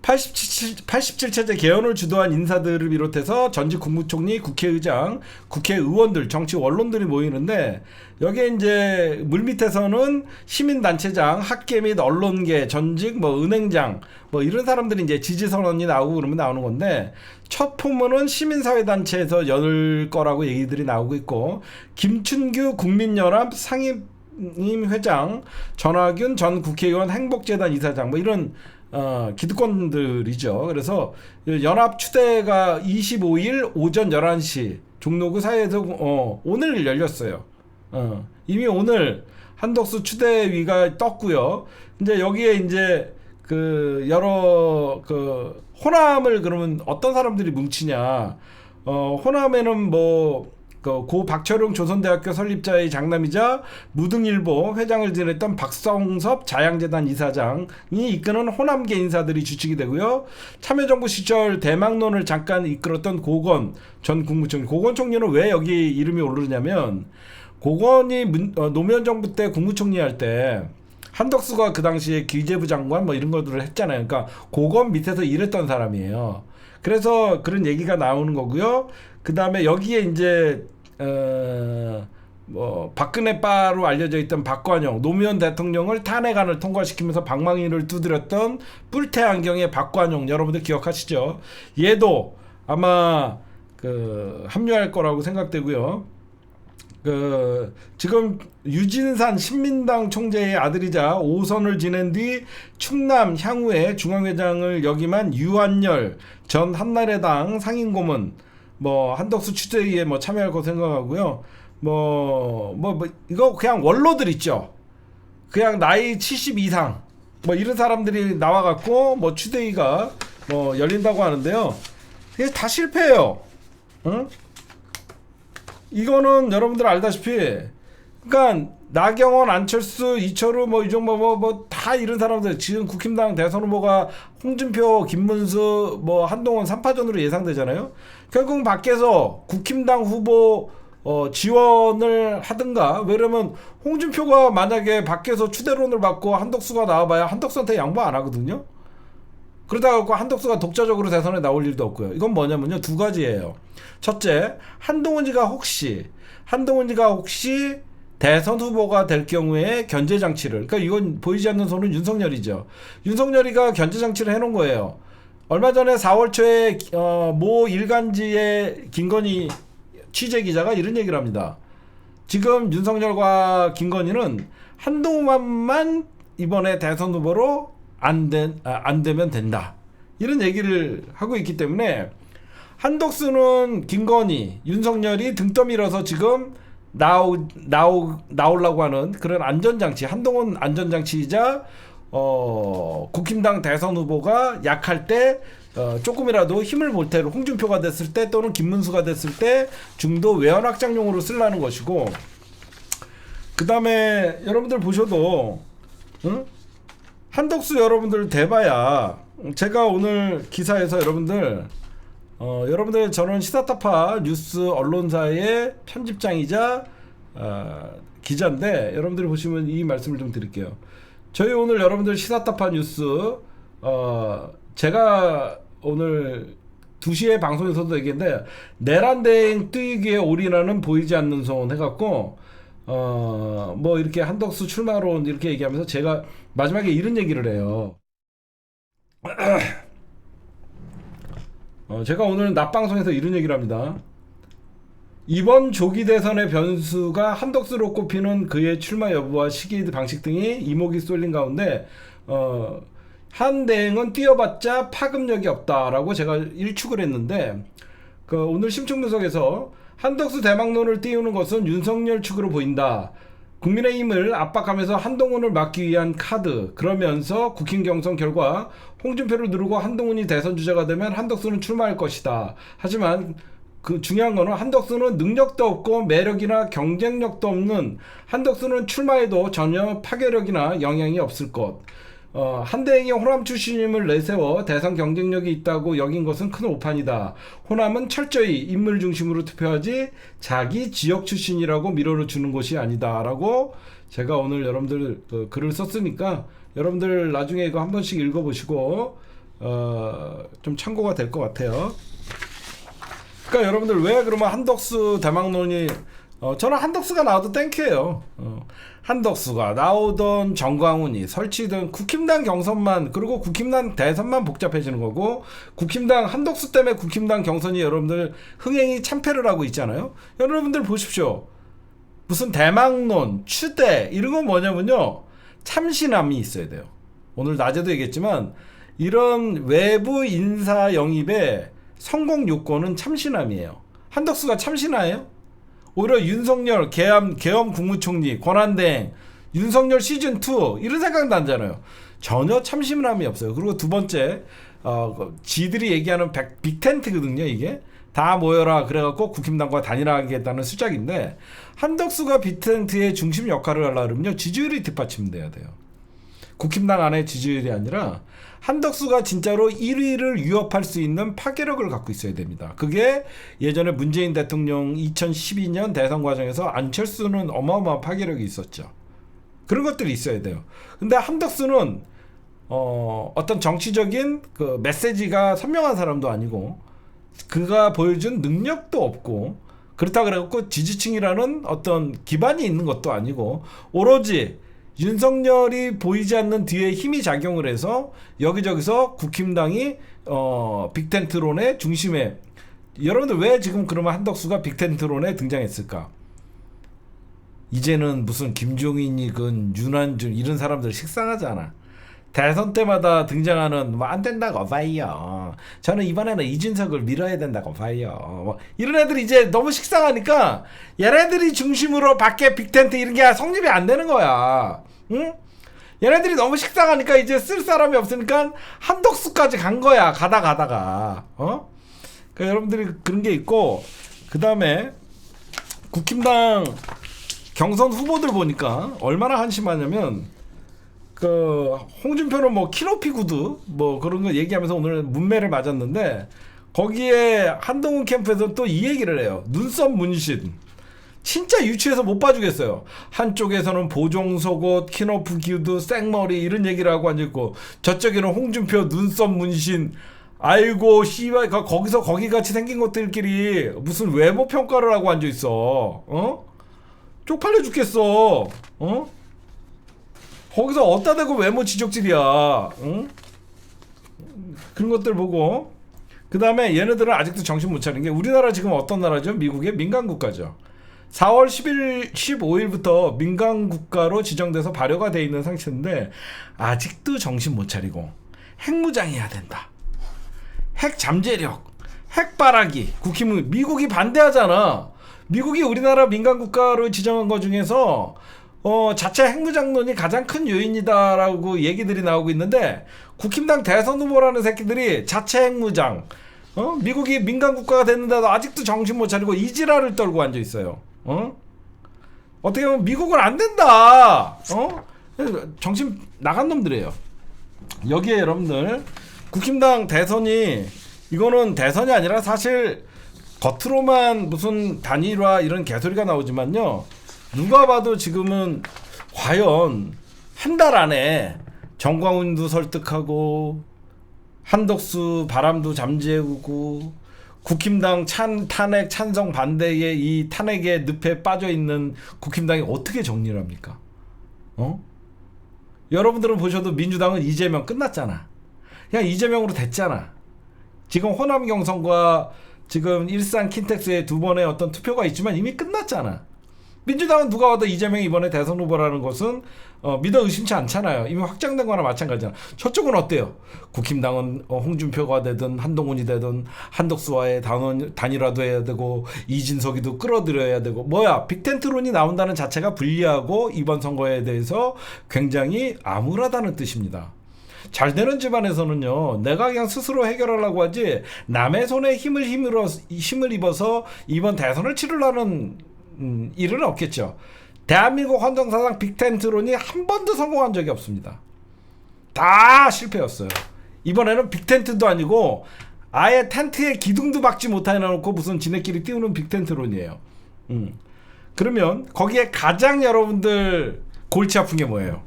87체제 개헌을 주도한 인사들을 비롯해서 전직 국무총리, 국회의장, 국회의원들, 정치 원론들이 모이는데 여기에 이제 물밑에서는 시민단체장, 학계 및 언론계, 전직 뭐 은행장 뭐 이런 사람들이 이제 지지선언이 나오고 그러면 나오는 건데 첫 포문은 시민사회단체에서 열 거라고 얘기들이 나오고 있고 김춘규 국민연합 상임 회장, 전하균 전 국회의원 행복재단 이사장 뭐 이런 기득권들이죠. 그래서 연합 추대가 25일 오전 11시 종로구 사이에서 오늘 열렸어요. 이미 오늘 한덕수 추대위가 떴고요. 이제 여기에 이제 그 여러 그 호남을 그러면 어떤 사람들이 뭉치냐? 호남에는 뭐 고 박철용 조선대학교 설립자의 장남이자 무등일보 회장을 지냈던 박성섭 자양재단 이사장이 이끄는 호남계 인사들이 주축이 되고요. 참여정부 시절 대망론을 잠깐 이끌었던 고건 전 국무총리. 고건 총리는 왜 여기 이름이 오르냐면 고건이 노무현 정부 때 국무총리 할 때 한덕수가 그 당시에 기재부 장관 뭐 이런 것들을 했잖아요. 그러니까 고건 밑에서 일했던 사람이에요. 그래서 그런 얘기가 나오는 거고요. 그 다음에 여기에 이제 뭐 박근혜 빠로 알려져 있던 박관영, 노무현 대통령을 탄핵안을 통과시키면서 방망이를 두드렸던 뿔테 안경의 박관영, 여러분들 기억하시죠? 얘도 아마 합류할 거라고 생각되고요. 지금 유진산 신민당 총재의 아들이자 5선을 지낸 뒤 충남 향후의 중앙회장을 역임한 유한열 전 한나라당 상임고문 뭐 한덕수 추대위에 뭐 참여할 거 생각하고요. 이거 그냥 원로들 있죠. 그냥 나이 70 이상 뭐 이런 사람들이 나와갖고 뭐 추대위가 뭐 열린다고 하는데요. 이게 다 실패해요. 응? 이거는 여러분들 알다시피, 그러니까 나경원, 안철수, 이철우, 뭐 이종범 다 이런 사람들 지금 국힘당 대선 후보가 홍준표, 김문수, 뭐 한동훈 3파전으로 예상되잖아요. 결국 밖에서 국힘당 후보 지원을 하든가. 왜냐면 홍준표가 만약에 밖에서 추대론을 받고 한덕수가 나와봐야 한덕수한테 양보 안 하거든요. 그러다가 한덕수가 독자적으로 대선에 나올 일도 없고요. 이건 뭐냐면요, 두 가지예요. 첫째, 한동훈이가 혹시 대선 후보가 될 경우에 견제 장치를, 그러니까 이건 보이지 않는 손은 윤석열이죠. 윤석열이가 견제 장치를 해놓은 거예요. 얼마 전에 4월 초에 모 일간지의 김건희 취재 기자가 이런 얘기를 합니다. 지금 윤석열과 김건희는 한동훈만 이번에 대선 후보로 안 되면 된다, 이런 얘기를 하고 있기 때문에 한덕수는 김건희, 윤석열이 등 떠밀어서 지금 나오려고 하는 그런 안전장치, 한동훈 안전장치이자 국힘당 대선 후보가 약할 때 조금이라도 힘을 볼 때로 홍준표가 됐을 때 또는 김문수가 됐을 때 중도 외연 확장용으로 쓰려는 것이고, 그 다음에 여러분들 보셔도 한덕수 여러분들 대봐야, 제가 오늘 기사에서 여러분들 저는 시사타파 뉴스 언론사의 편집장이자 기자인데, 여러분들이 보시면 이 말씀을 좀 드릴게요. 저희 오늘 여러분들 시사타파 뉴스 제가 오늘 2시에 방송에서도 얘기했는데, 내란대행 뜨이기에 올인하는 보이지 않는 손 해갖고 뭐 이렇게 한덕수 출마론 이렇게 얘기하면서 제가 마지막에 이런 얘기를 해요. 제가 오늘 낮방송에서 이런 얘기를 합니다. 이번 조기 대선의 변수가 한덕수로 꼽히는 그의 출마 여부와 시기 방식 등이 이목이 쏠린 가운데 한 대행은 뛰어봤자 파급력이 없다라고 제가 일축을 했는데, 오늘 심층 분석에서 한덕수 대망론을 띄우는 것은 윤석열 측으로 보인다. 국민의힘을 압박하면서 한동훈을 막기 위한 카드. 그러면서 국힘 경선 결과 홍준표를 누르고 한동훈이 대선 주자가 되면 한덕수는 출마할 것이다. 하지만 그 중요한 거는 한덕수는 능력도 없고 매력이나 경쟁력도 없는, 한덕수는 출마해도 전혀 파괴력이나 영향이 없을 것. 한대행이 호남 출신임을 내세워 대선 경쟁력이 있다고 여긴 것은 큰 오판이다. 호남은 철저히 인물 중심으로 투표하지 자기 지역 출신이라고 밀어주는 것이 아니다, 라고 제가 오늘 여러분들 글을 썼으니까 여러분들 나중에 이거 한 번씩 읽어보시고 좀 참고가 될 것 같아요. 그러니까 여러분들 왜 그러면 한덕수 대망론이 저는 한덕수가 나와도 땡큐예요. 한덕수가 나오던 정광훈이 설치든 국힘당 경선만 그리고 국힘당 대선만 복잡해지는 거고 국힘당 한덕수 때문에 국힘당 경선이 여러분들 흥행이 참패를 하고 있잖아요. 여러분들 보십시오. 무슨 대망론, 추대 이런 건 뭐냐면요. 참신함이 있어야 돼요. 오늘 낮에도 얘기했지만 이런 외부 인사 영입의 성공 요건은 참신함이에요. 한덕수가 참신해요? 오히려 윤석열, 계엄 국무총리, 권한대행, 윤석열 시즌2 이런 생각 나잖아요. 전혀 참신함이 없어요. 그리고 두 번째 지들이 얘기하는 빅텐트거든요. 이게 다 모여라 그래갖고 국힘당과 단일화하겠다는 수작인데 한덕수가 빅텐트의 중심 역할을 하려면요. 지지율이 뒷받침돼야 돼요. 국힘당 안에 지지율이 아니라 한덕수가 진짜로 1위를 위협할 수 있는 파괴력을 갖고 있어야 됩니다. 그게 예전에 문재인 대통령 2012년 대선 과정에서 안철수는 어마어마한 파괴력이 있었죠. 그런 것들이 있어야 돼요. 근데 한덕수는 어떤 정치적인 그 메시지가 선명한 사람도 아니고 그가 보여준 능력도 없고 그렇다 그래갖고 지지층이라는 어떤 기반이 있는 것도 아니고 오로지 윤석열이 보이지 않는 뒤에 힘이 작용을 해서 여기저기서 국힘당이 빅텐트론의 중심에 여러분들 왜 지금 그러면 한덕수가 빅텐트론에 등장했을까? 이제는 무슨 김종인이건 윤한준 이런 사람들 식상하잖아. 대선 때마다 등장하는 뭐 안 된다고 봐요. 저는 이번에는 이준석을 밀어야 된다고 봐요. 뭐 이런 애들이 이제 너무 식상하니까 얘네들이 중심으로 밖에 빅텐트 이런 게 성립이 안 되는 거야. 응? 얘네들이 너무 식상하니까 이제 쓸 사람이 없으니까 한덕수까지 간 거야. 가다가. 그러니까 여러분들이 그런 게 있고 그 다음에 국힘당 경선 후보들 보니까 얼마나 한심하냐면 그 홍준표는 뭐 키높이 구두 뭐 그런 거 얘기하면서 오늘 문매를 맞았는데 거기에 한동훈 캠프에서 또 이 얘기를 해요. 눈썹 문신 진짜 유치해서 못 봐주겠어요. 한쪽에서는 보종속옷 키높이 구두 생머리 이런 얘기를 하고 앉아있고 저쪽에는 홍준표 눈썹 문신 아이고 씨발 거기서 거기같이 생긴 것들끼리 무슨 외모 평가를 하고 앉아있어. 쪽팔려 죽겠어. 거기서 어디다 대고 외모 지적질이야. 응? 그런 것들 보고 그 다음에 얘네들은 아직도 정신 못 차린 게 우리나라 지금 어떤 나라죠? 미국의 민간국가죠. 4월 10일, 15일부터 민간국가로 지정돼서 발효가 돼 있는 상태인데 아직도 정신 못 차리고 핵무장해야 된다. 핵 잠재력, 핵바라기, 국힘은 미국이 반대하잖아. 미국이 우리나라 민간국가로 지정한 것 중에서 자체 핵무장론이 가장 큰 요인이다라고 얘기들이 나오고 있는데 국힘당 대선 후보라는 새끼들이 자체 핵무장 미국이 민간국가가 됐는데도 아직도 정신 못 차리고 이지랄을 떨고 앉아있어요. 어떻게 보면 미국은 안 된다. 정신 나간 놈들이에요. 여기에 여러분들 국힘당 대선이 이거는 대선이 아니라 사실 겉으로만 무슨 단일화 이런 개소리가 나오지만요. 누가 봐도 지금은 과연 한 달 안에 정광훈도 설득하고 한덕수 바람도 잠재우고 국힘당 탄핵 찬성 반대에 이 탄핵의 늪에 빠져있는 국힘당이 어떻게 정리를 합니까? 여러분들은 보셔도 민주당은 이재명 끝났잖아. 그냥 이재명으로 됐잖아. 지금 호남 경선과 지금 일산 킨텍스의 두 번의 어떤 투표가 있지만 이미 끝났잖아. 민주당은 누가 와도 이재명이 이번에 대선 후보라는 것은 믿어 의심치 않잖아요. 이미 확정된 거나 마찬가지잖아. 저쪽은 어때요? 국힘당은 홍준표가 되든 한동훈이 되든 한덕수와의 단일화도 해야 되고 이진석이도 끌어들여야 되고 뭐야 빅텐트론이 나온다는 자체가 불리하고 이번 선거에 대해서 굉장히 암울하다는 뜻입니다. 잘 되는 집안에서는요 내가 그냥 스스로 해결하려고 하지 남의 손에 힘을 입어서 이번 대선을 치르려는 일은 없겠죠. 대한민국 헌정사상 빅텐트론이 한 번도 성공한 적이 없습니다. 다 실패였어요. 이번에는 빅텐트도 아니고 아예 텐트에 기둥도 박지 못해놓고 무슨 지네끼리 띄우는 빅텐트론이에요. 그러면 거기에 가장 여러분들 골치 아픈 게 뭐예요?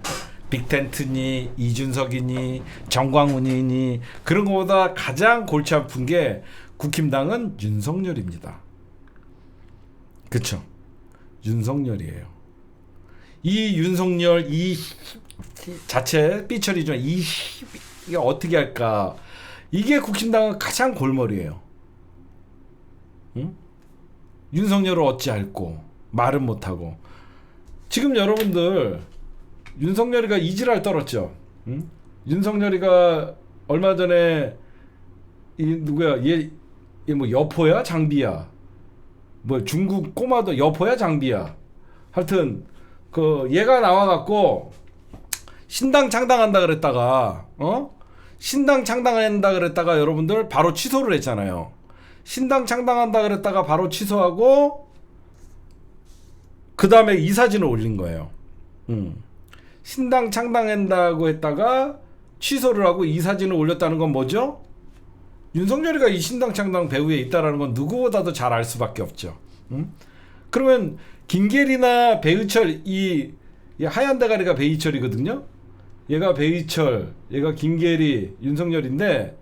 빅텐트니 이준석이니 정광훈이니 그런 것보다 가장 골치 아픈 게 국힘당은 윤석열입니다. 그쵸? 윤석열이에요. 이 윤석열 이 자체 삐처리죠. 이게 어떻게 할까? 이게 국힘당은 가장 골머리예요. 응? 윤석열을 어찌할꼬 말은 못하고 지금 여러분들 윤석열이가 이지랄 떨었죠. 응? 윤석열이가 얼마 전에 이 누구야 얘 뭐 여포야 장비야 뭐 중국 꼬마도 여포야 장비야 하여튼 그 얘가 나와갖고 신당 창당한다 그랬다가 신당 창당한다 그랬다가 여러분들 바로 취소를 했잖아요. 신당 창당한다 그랬다가 바로 취소하고 그 다음에 이 사진을 올린 거예요. 신당 창당한다고 했다가 취소를 하고 이 사진을 올렸다는 건 뭐죠? 윤석열이가 이 신당 창당 배후에 있다라는 건 누구보다도 잘 알 수밖에 없죠. 그러면 김계리나 배의철 이 하얀 대가리가 배의철이거든요. 얘가 배의철, 얘가 김계리, 윤석열인데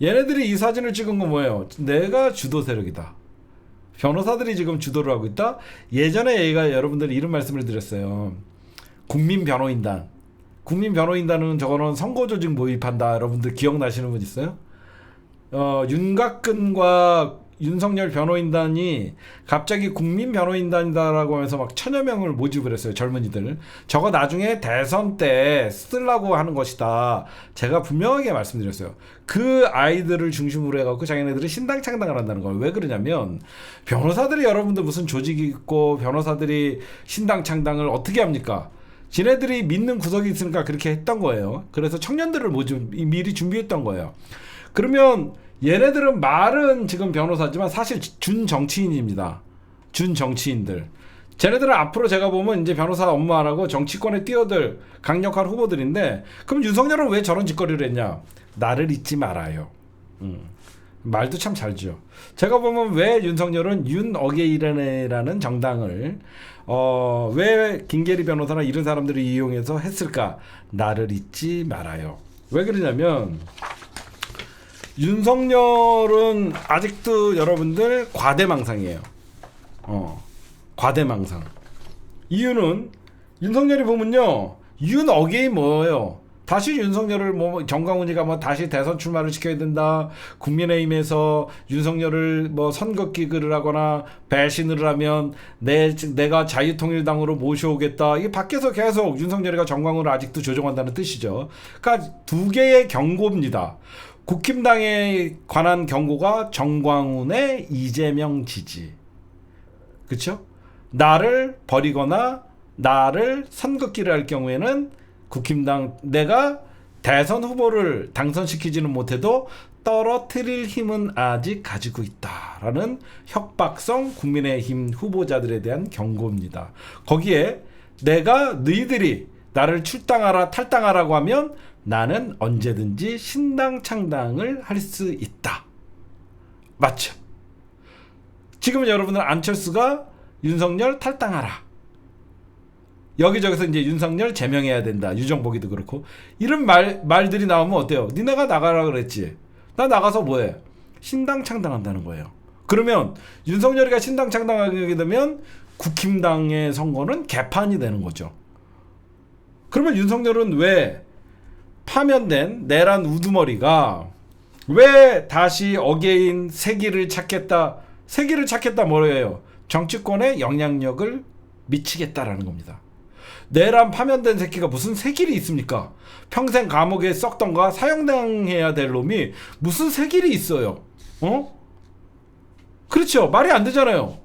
얘네들이 이 사진을 찍은 건 뭐예요? 내가 주도 세력이다. 변호사들이 지금 주도를 하고 있다. 예전에 얘가 여러분들 이런 말씀을 드렸어요. 국민변호인단. 국민변호인단은 저거는 선거조직 모집한다. 여러분들 기억나시는 분 있어요? 윤곽근과 윤석열 변호인단이 갑자기 국민변호인단이다라고 하면서 막 1000여 명을 모집을 했어요. 젊은이들. 저거 나중에 대선 때 쓰려고 하는 것이다. 제가 분명하게 말씀드렸어요. 그 아이들을 중심으로 해갖고 자기네들이 신당 창당을 한다는 걸. 왜 그러냐면 변호사들이 여러분들 무슨 조직이 있고 변호사들이 신당 창당을 어떻게 합니까? 지네들이 믿는 구석이 있으니까 그렇게 했던 거예요. 그래서 청년들을 미리 준비했던 거예요. 그러면 얘네들은 말은 지금 변호사지만 사실 준 정치인입니다. 준 정치인들. 쟤네들은 앞으로 제가 보면 이제 변호사 업무 안 하고 정치권에 뛰어들 강력한 후보들인데 그럼 윤석열은 왜 저런 짓거리를 했냐? 나를 잊지 말아요. 말도 참 잘죠. 제가 보면 왜 윤석열은 윤어게인이라는 정당을 왜 김계리 변호사나 이런 사람들을 이용해서 했을까? 나를 잊지 말아요. 왜 그러냐면 윤석열은 아직도 여러분들 과대망상이에요. 과대망상. 이유는 윤석열이 보면요. 윤어게인 뭐예요? 다시 윤석열을 뭐 정광훈이가 뭐 다시 대선 출마를 시켜야 된다. 국민의힘에서 윤석열을 뭐 선거 기그를 하거나 배신을 하면 내가 자유통일당으로 모셔오겠다. 이게 밖에서 계속 윤석열이가 정광훈을 아직도 조종한다는 뜻이죠. 그러니까 두 개의 경고입니다. 국힘당에 관한 경고가 정광훈의 이재명 지지. 그렇죠? 나를 버리거나 나를 선긋기를 할 경우에는 국힘당 내가 대선 후보를 당선시키지는 못해도 떨어뜨릴 힘은 아직 가지고 있다라는 협박성 국민의힘 후보자들에 대한 경고입니다. 거기에 내가 너희들이 나를 출당하라 탈당하라고 하면 나는 언제든지 신당 창당을 할 수 있다. 맞죠? 지금 여러분들 안철수가 윤석열 탈당하라. 여기저기서 이제 윤석열 제명해야 된다. 유정복이도 그렇고 이런 말들이 나오면 어때요? 니네가 나가라 그랬지. 나 나가서 뭐해? 신당 창당한다는 거예요. 그러면 윤석열이가 신당 창당하게 되면 국힘당의 선거는 개판이 되는 거죠. 그러면 윤석열은 왜 파면된 내란 우두머리가 왜 다시 어게인 세기를 찾겠다. 세기를 찾겠다 뭐예요? 정치권에 영향력을 미치겠다라는 겁니다. 내란 파면된 새끼가 무슨 새길이 있습니까? 평생 감옥에 썩던가 사형당해야 될 놈이 무슨 새길이 있어요? 그렇죠. 말이 안 되잖아요.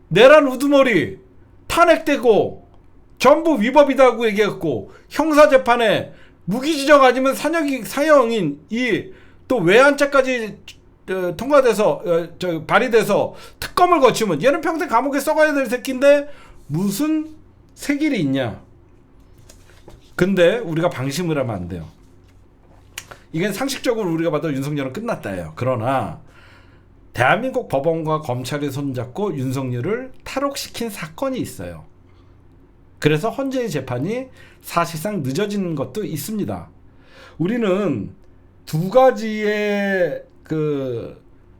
내란 우두머리 탄핵되고 전부 위법이다고 얘기했고 형사재판에 무기지정 아니면 사형인 이 또 외환죄까지 통과돼서 발의돼서 특검을 거치면 얘는 평생 감옥에 썩어야 될 새끼인데 무슨 새길이 있냐? 근데 우리가 방심을 하면 안 돼요. 이게 상식적으로 우리가 봐도 윤석열은 끝났다예요. 그러나 대한민국 법원과 검찰이 손잡고 윤석열을 탈옥시킨 사건이 있어요. 그래서 헌재의 재판이 사실상 늦어지는 것도 있습니다. 우리는 두 가지의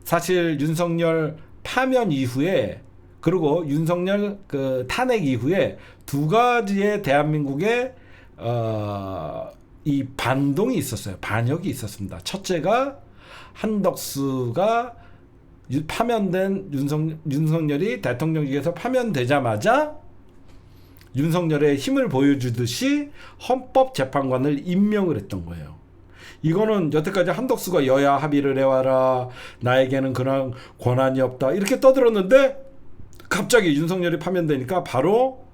사실 윤석열 파면 이후에 그리고 윤석열 탄핵 이후에 두 가지의 대한민국의 이 반동이 있었어요. 반역이 있었습니다. 첫째가 한덕수가 파면된 윤석열이 대통령직에서 파면되자마자 윤석열의 힘을 보여주듯이 헌법재판관을 임명을 했던 거예요. 이거는 여태까지 한덕수가 여야 합의를 해와라, 나에게는 그런 권한이 없다 이렇게 떠들었는데 갑자기 윤석열이 파면되니까 바로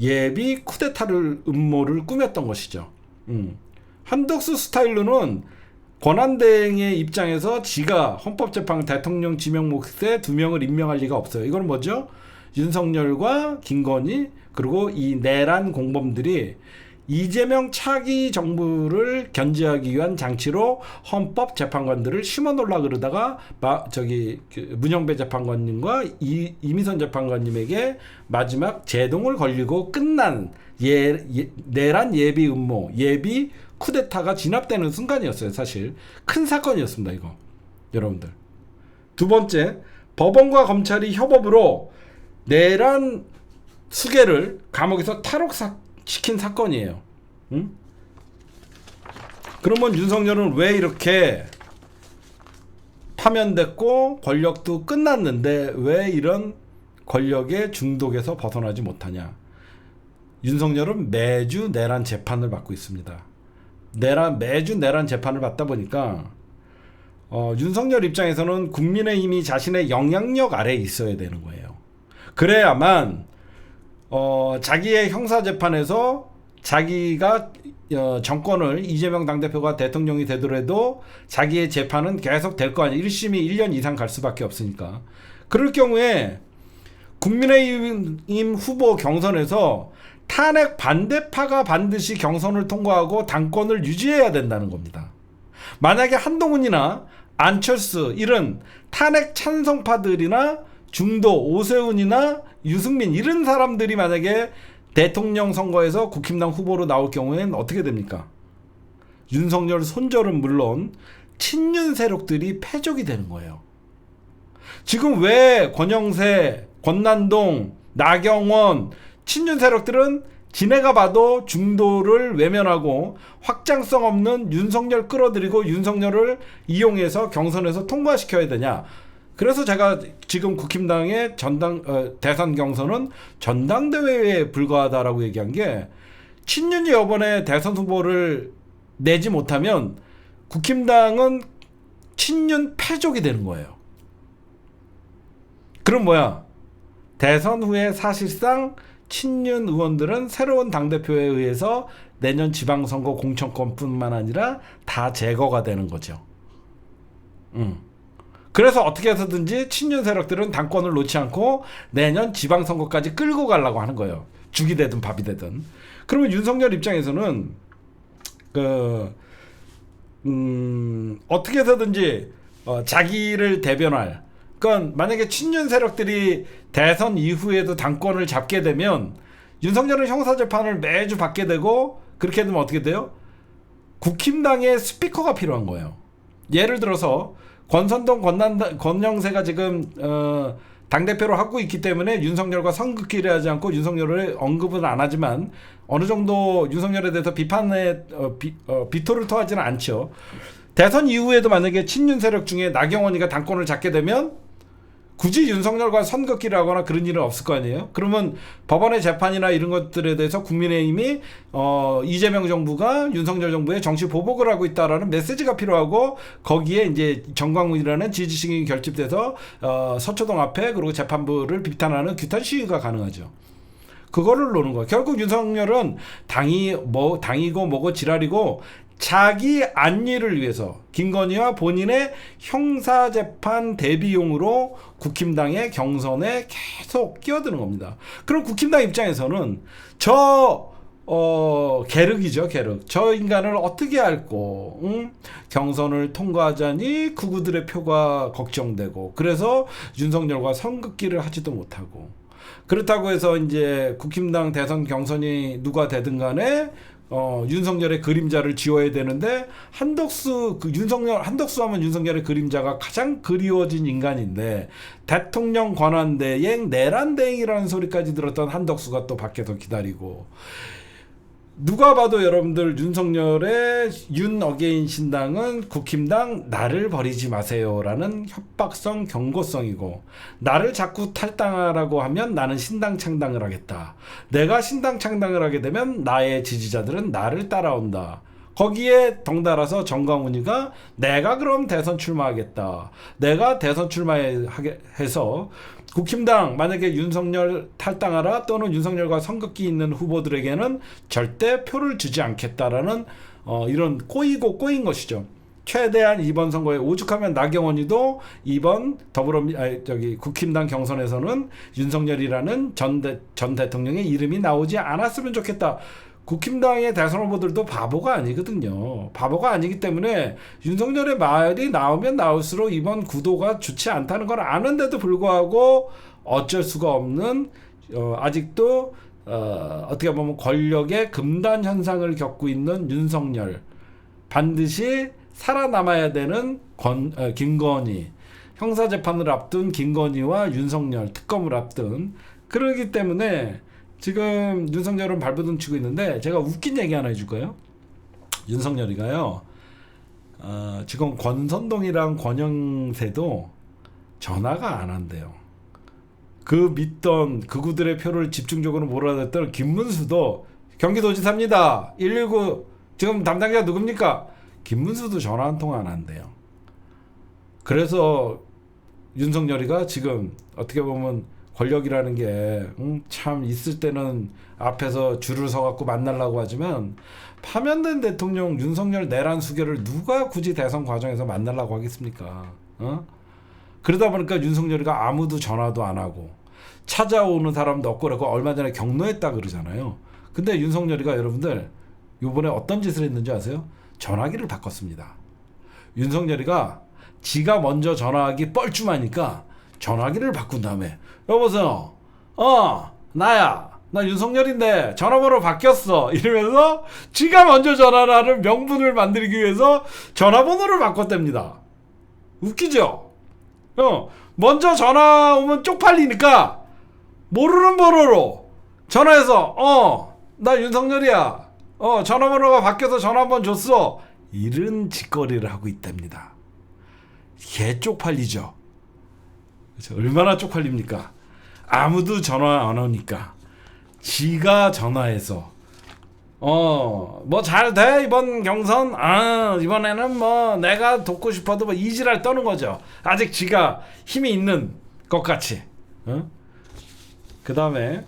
예비 쿠데타를 음모를 꾸몄던 것이죠. 한덕수 스타일로는 권한대행의 입장에서 지가 헌법재판 대통령 지명 몫에 2명을 임명할 리가 없어요. 이건 뭐죠? 윤석열과 김건희 그리고 이 내란 공범들이 이재명 차기 정부를 견제하기 위한 장치로 헌법재판관들을 심어놓으려고 그러다가 문영배 재판관님과 이미선 재판관님에게 마지막 제동을 걸리고 끝난 내란 예비 음모, 예비 쿠데타가 진압되는 순간이었어요. 사실 큰 사건이었습니다. 이거 여러분들. 두 번째, 법원과 검찰이 협업으로 내란 수괴를 감옥에서 탈옥시킨 사건이에요. 응? 그러면 윤석열은 왜 이렇게 파면됐고 권력도 끝났는데 왜 이런 권력의 중독에서 벗어나지 못하냐? 윤석열은 매주 내란 재판을 받고 있습니다. 매주 내란 재판을 받다 보니까 윤석열 입장에서는 국민의힘이 자신의 영향력 아래에 있어야 되는 거예요. 그래야만 자기의 형사재판에서 자기가 정권을 이재명 당대표가 대통령이 되더라도 자기의 재판은 계속 될 거 아니에요. 1심이 1년 이상 갈 수밖에 없으니까. 그럴 경우에 국민의힘 후보 경선에서 탄핵 반대파가 반드시 경선을 통과하고 당권을 유지해야 된다는 겁니다. 만약에 한동훈이나 안철수 이런 탄핵 찬성파들이나 중도 오세훈이나 유승민 이런 사람들이 만약에 대통령 선거에서 국힘당 후보로 나올 경우에는 어떻게 됩니까? 윤석열 손절은 물론 친윤 세력들이 패족이 되는 거예요. 지금 왜 권영세, 권난동, 나경원 친윤 세력들은 지네가 봐도 중도를 외면하고 확장성 없는 윤석열 끌어들이고 윤석열을 이용해서 경선에서 통과시켜야 되냐? 그래서 제가 지금 국힘당의 대선 경선은 전당대회에 불과하다라고 얘기한 게 친윤이 이번에 대선 후보를 내지 못하면 국힘당은 친윤 패족이 되는 거예요. 그럼 뭐야? 대선 후에 사실상 친윤 의원들은 새로운 당대표에 의해서 내년 지방선거 공천권뿐만 아니라 다 제거가 되는 거죠. 그래서 어떻게 해서든지 친윤 세력들은 당권을 놓지 않고 내년 지방선거까지 끌고 가려고 하는 거예요. 죽이 되든 밥이 되든. 그러면 윤석열 입장에서는 어떻게 해서든지 자기를 대변할, 그러니까 만약에 친윤 세력들이 대선 이후에도 당권을 잡게 되면 윤석열은 형사재판을 매주 받게 되고, 그렇게 되면 어떻게 돼요? 국힘당의 스피커가 필요한 거예요. 예를 들어서 권선동, 권영세가 지금 당대표로 하고 있기 때문에 윤석열과 선긋기를 하지 않고 윤석열을 언급은 안 하지만 어느 정도 윤석열에 대해서 비판에 비토를 토하지는 않죠. 대선 이후에도 만약에 친윤 세력 중에 나경원이가 당권을 잡게 되면 굳이 윤석열과 선긋기를 하거나 그런 일은 없을 거 아니에요. 그러면 법원의 재판이나 이런 것들에 대해서 국민의힘이 이재명 정부가 윤석열 정부에 정치 보복을 하고 있다라는 메시지가 필요하고, 거기에 이제 정광훈이라는 지지층이 결집돼서 서초동 앞에 그리고 재판부를 비탄하는 규탄 시위가 가능하죠. 그거를 노는 거예요. 결국 윤석열은 당이고 뭐고 지랄이고 자기 안위를 위해서 김건희와 본인의 형사재판 대비용으로 국힘당의 경선에 계속 끼어드는 겁니다. 그럼 국힘당 입장에서는 계륵이죠, 계륵. 저 인간을 어떻게 앓고 경선을 통과하자니 구구들의 표가 걱정되고, 그래서 윤석열과 선긋기를 하지도 못하고, 그렇다고 해서 이제 국힘당 대선 경선이 누가 되든 간에 윤석열의 그림자를 지워야 되는데 한덕수 한덕수 하면 윤석열의 그림자가 가장 그리워진 인간인데 대통령 권한대행 내란대행이라는 소리까지 들었던 한덕수가 또 밖에서 기다리고 누가 봐도 여러분들 윤석열의 윤어게인 신당은 국힘당 나를 버리지 마세요라는 협박성 경고성이고 나를 자꾸 탈당하라고 하면 나는 신당 창당을 하겠다. 내가 신당 창당을 하게 되면 나의 지지자들은 나를 따라온다. 거기에 덩달아서 정광훈이가 내가 그럼 대선 출마하겠다. 내가 대선 출마해서 국힘당 만약에 윤석열 탈당하라 또는 윤석열과 선긋기 있는 후보들에게는 절대 표를 주지 않겠다라는 이런 꼬이고 꼬인 것이죠. 최대한 이번 선거에 오죽하면 나경원이도 이번 국힘당 경선에서는 윤석열이라는 전 대통령의 이름이 나오지 않았으면 좋겠다. 국힘당의 대선 후보들도 바보가 아니거든요. 바보가 아니기 때문에 윤석열의 말이 나오면 나올수록 이번 구도가 좋지 않다는 걸 아는데도 불구하고 어쩔 수가 없는 아직도 어떻게 보면 권력의 금단 현상을 겪고 있는 윤석열, 반드시 살아남아야 되는 김건희, 형사재판을 앞둔 김건희와 윤석열 특검을 앞둔, 그러기 때문에 지금 윤석열은 발버둥 치고 있는데 제가 웃긴 얘기 하나 해줄까요? 윤석열이가요 지금 권선동이랑 권영세도 전화가 안 한대요. 그 믿던 그구들의 표를 집중적으로 몰아냈던 김문수도 경기도지사입니다. 119 지금 담당자가 누굽니까? 김문수도 전화 한 통 안 한대요. 그래서 윤석열이가 지금 어떻게 보면 권력이라는 게 참 있을 때는 앞에서 줄을 서갖고 만나려고 하지만 파면된 대통령 윤석열 내란 수계를 누가 굳이 대선 과정에서 만나려고 하겠습니까? 그러다 보니까 윤석열이가 아무도 전화도 안 하고 찾아오는 사람도 없고 그러고 얼마 전에 경로했다 그러잖아요. 근데 윤석열이가 여러분들 요번에 어떤 짓을 했는지 아세요? 전화기를 바꿨습니다. 윤석열이가 지가 먼저 전화하기 뻘쭘하니까 전화기를 바꾼 다음에 여보세요. 나야. 나 윤석열인데 전화번호 바뀌었어. 이러면서 지가 먼저 전화를 하는 명분을 만들기 위해서 전화번호를 바꿨답니다. 웃기죠? 먼저 전화 오면 쪽팔리니까 모르는 번호로 전화해서 나 윤석열이야. 전화번호가 바뀌어서 전화 한번 줬어. 이런 짓거리를 하고 있답니다. 개 쪽팔리죠? 그렇죠? 얼마나 쪽팔립니까? 아무도 전화 안 오니까 지가 전화해서 뭐 잘 돼 이번 경선 이번에는 뭐 내가 돕고 싶어도 뭐 이지랄 떠는 거죠. 아직 지가 힘이 있는 것 같이. 그 다음에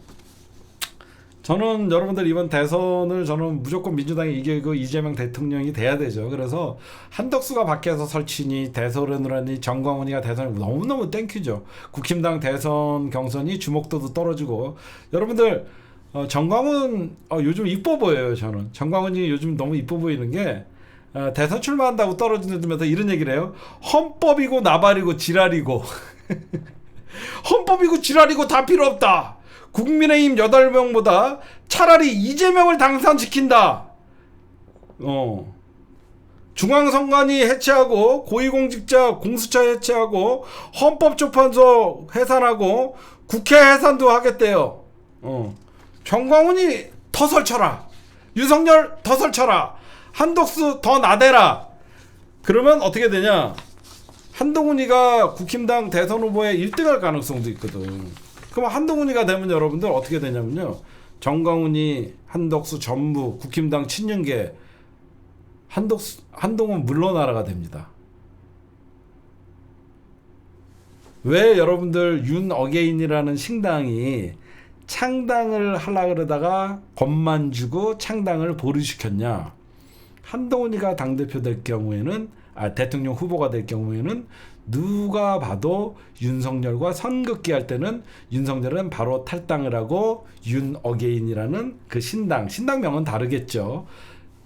저는 여러분들 이번 대선을 저는 무조건 민주당이 이기고 이재명 대통령이 돼야 되죠. 그래서 한덕수가 밖에서 설치니 대선을 하니 정광훈이가 대선을 너무너무 땡큐죠. 국힘당 대선 경선이 주목도도 떨어지고 여러분들 정광훈 요즘 이뻐 보여요. 저는 정광훈이 요즘 너무 이뻐 보이는 게 대선 출마한다고 떨어지면서 이런 얘기를 해요. 헌법이고 나발이고 지랄이고 헌법이고 지랄이고 다 필요 없다. 국민의힘 8명보다 차라리 이재명을 당선시킨다. 중앙선관위 해체하고 고위공직자 공수처 해체하고 헌법재판소 해산하고 국회 해산도 하겠대요. 정광훈이 더 설쳐라. 윤석열 더 설쳐라. 한덕수 더 나대라. 그러면 어떻게 되냐? 한동훈이가 국힘당 대선 후보에 1등할 가능성도 있거든. 그럼 한동훈이가 되면 여러분들 어떻게 되냐면요. 정광훈이 한덕수 전부 국힘당 친윤계 한동훈 물러나라가 됩니다. 왜 여러분들 윤어게인이라는 신당이 창당을 하려고 그러다가 겁만 주고 창당을 보류시켰냐. 한동훈이가 당대표 될 경우에는 대통령 후보가 될 경우에는 누가 봐도 윤석열과 선긋기 할 때는 윤석열은 바로 탈당을 하고 윤어게인이라는 그 신당명은 다르겠죠.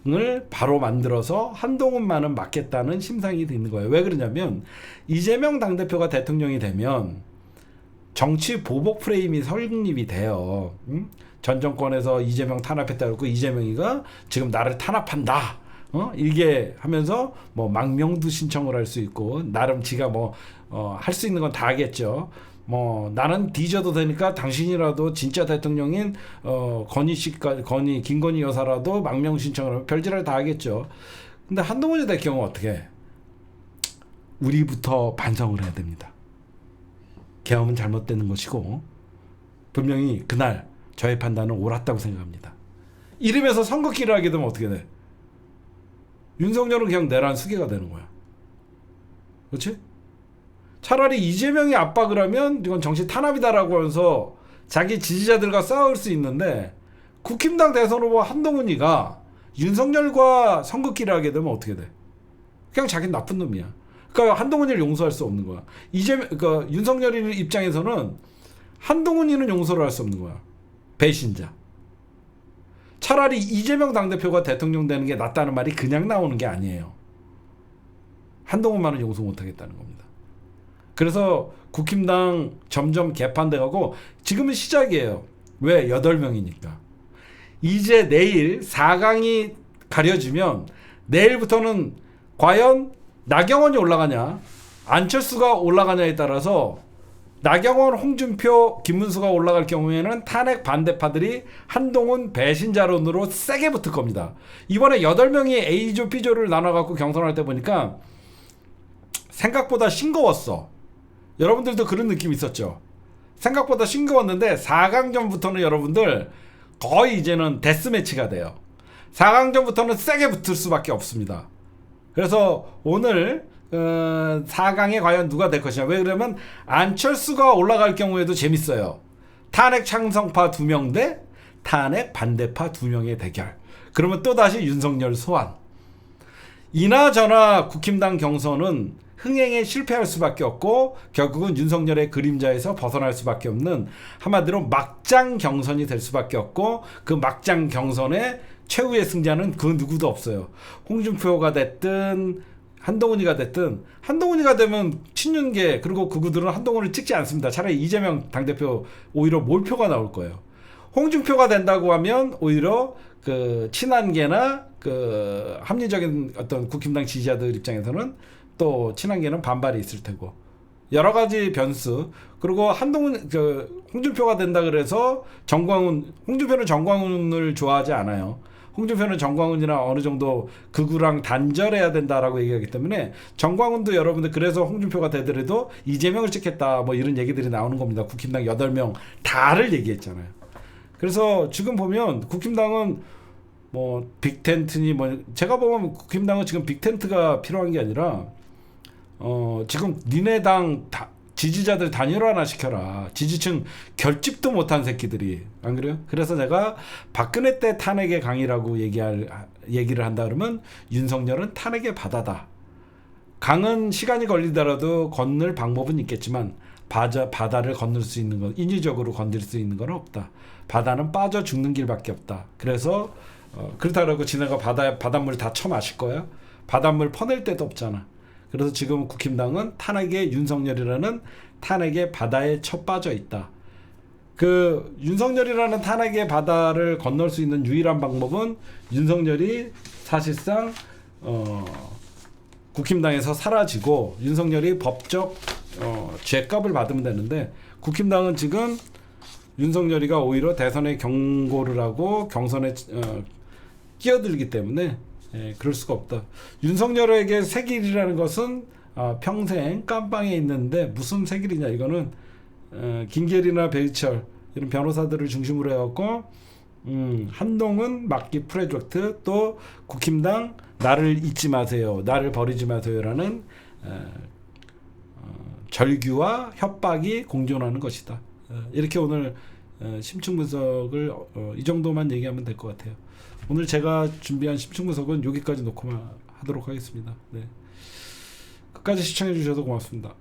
을 바로 만들어서 한동훈만은 맡겠다는 심상이 되는 거예요. 왜 그러냐면 이재명 당대표가 대통령이 되면 정치 보복 프레임이 설립이 돼요. 전 정권에서 이재명 탄압했다 그러고 이재명이가 지금 나를 탄압한다. 이게 하면서 뭐 망명도 신청을 할 수 있고 나름 지가 뭐 할 수 있는 건 다 하겠죠. 뭐 나는 뒤져도 되니까 당신이라도 진짜 대통령인 김건희 여사라도 망명 신청을 하면 별짓을 다 하겠죠. 근데 한동훈이 될 경우 어떻게 해? 우리부터 반성을 해야 됩니다. 계엄은 잘못되는 것이고 분명히 그날 저의 판단은 옳았다고 생각합니다. 이름에서 선긋기를 하게 되면 어떻게 돼? 윤석열은 그냥 내란 수계가 되는 거야. 그렇지? 차라리 이재명이 압박을 하면 이건 정치 탄압이다라고 하면서 자기 지지자들과 싸울 수 있는데 국힘당 대선 후보 한동훈이가 윤석열과 선긋기를 하게 되면 어떻게 돼? 그냥 자기는 나쁜 놈이야. 그러니까 한동훈이를 용서할 수 없는 거야. 그러니까 윤석열 입장에서는 한동훈이는 용서를 할 수 없는 거야. 배신자. 차라리 이재명 당대표가 대통령 되는 게 낫다는 말이 그냥 나오는 게 아니에요. 한동훈만은 용서 못하겠다는 겁니다. 그래서 국힘당 점점 개판돼가고 지금은 시작이에요. 왜? 8명이니까. 이제 내일 4강이 가려지면 내일부터는 과연 나경원이 올라가냐 안철수가 올라가냐에 따라서 나경원, 홍준표, 김문수가 올라갈 경우에는 탄핵 반대파들이 한동훈 배신자론으로 세게 붙을 겁니다. 이번에 8명이 A조, B조를 나눠갖고 경선할 때 보니까 생각보다 싱거웠어. 여러분들도 그런 느낌 있었죠? 생각보다 싱거웠는데 4강전부터는 여러분들 거의 이제는 데스매치가 돼요. 4강전부터는 세게 붙을 수밖에 없습니다. 그래서 오늘 4강에 과연 누가 될 것이냐. 왜 그러면 안철수가 올라갈 경우에도 재밌어요. 탄핵 찬성파 2명 대 탄핵 반대파 2명의 대결. 그러면 또다시 윤석열 소환. 이나저나 국힘당 경선은 흥행에 실패할 수밖에 없고 결국은 윤석열의 그림자에서 벗어날 수밖에 없는 한마디로 막장 경선이 될 수밖에 없고 그 막장 경선의 최후의 승자는 그 누구도 없어요. 홍준표가 됐든 한동훈이가 됐든 한동훈이가 되면 친윤계 그리고 그구들은 한동훈을 찍지 않습니다. 차라리 이재명 당대표 오히려 몰표가 나올 거예요. 홍준표가 된다고 하면 오히려 그 친한계나 그 합리적인 어떤 국힘당 지지자들 입장에서는 또 친한계는 반발이 있을 테고 여러 가지 변수. 그리고 한동훈 홍준표가 된다 그래서 홍준표는 정광훈을 좋아하지 않아요. 홍준표는 정광훈이랑 어느 정도 극우랑 단절해야 된다라고 얘기하기 때문에 정광훈도 여러분들 그래서 홍준표가 되더라도 이재명을 찍겠다 뭐 이런 얘기들이 나오는 겁니다. 국힘당 8명 다를 얘기했잖아요. 그래서 지금 보면 국힘당은 뭐 빅텐트니 뭐 제가 보면 국힘당은 지금 빅텐트가 필요한 게 아니라 지금 니네 당 지지자들 단일화나 시켜라. 지지층 결집도 못한 새끼들이 안 그래요? 그래서 내가 박근혜 때 탄핵의 강이라고 얘기를 한다 그러면 윤석열은 탄핵의 바다다. 강은 시간이 걸리더라도 건널 방법은 있겠지만 바다를 건널 수 있는 건 인위적으로 건들 수 있는 건 없다. 바다는 빠져 죽는 길밖에 없다. 그래서 그렇다고 지네가 바닷물 다 처마실 거야? 바닷물 퍼낼 데도 없잖아. 그래서 지금 국힘당은 탄핵의 윤석열이라는 탄핵의 바다에 쳐 빠져 있다. 그 윤석열이라는 탄핵의 바다를 건널 수 있는 유일한 방법은 윤석열이 사실상 국힘당에서 사라지고 윤석열이 법적 죄값을 받으면 되는데 국힘당은 지금 윤석열이가 오히려 대선에 경고를 하고 경선에 끼어들기 때문에 그럴 수가 없다. 윤석열에게 새길이라는 것은 평생 깜빵에 있는데 무슨 새길이냐. 이거는 김계리나 배희철 이런 변호사들을 중심으로 해갖고 한동훈 막기 프로젝트 또 국힘당 나를 잊지 마세요. 나를 버리지 마세요라는 절규와 협박이 공존하는 것이다. 이렇게 오늘 심층 분석을 이 정도만 얘기하면 될 것 같아요. 오늘 제가 준비한 심층 분석은 여기까지 놓고 하도록 하겠습니다. 네. 끝까지 시청해 주셔서 고맙습니다.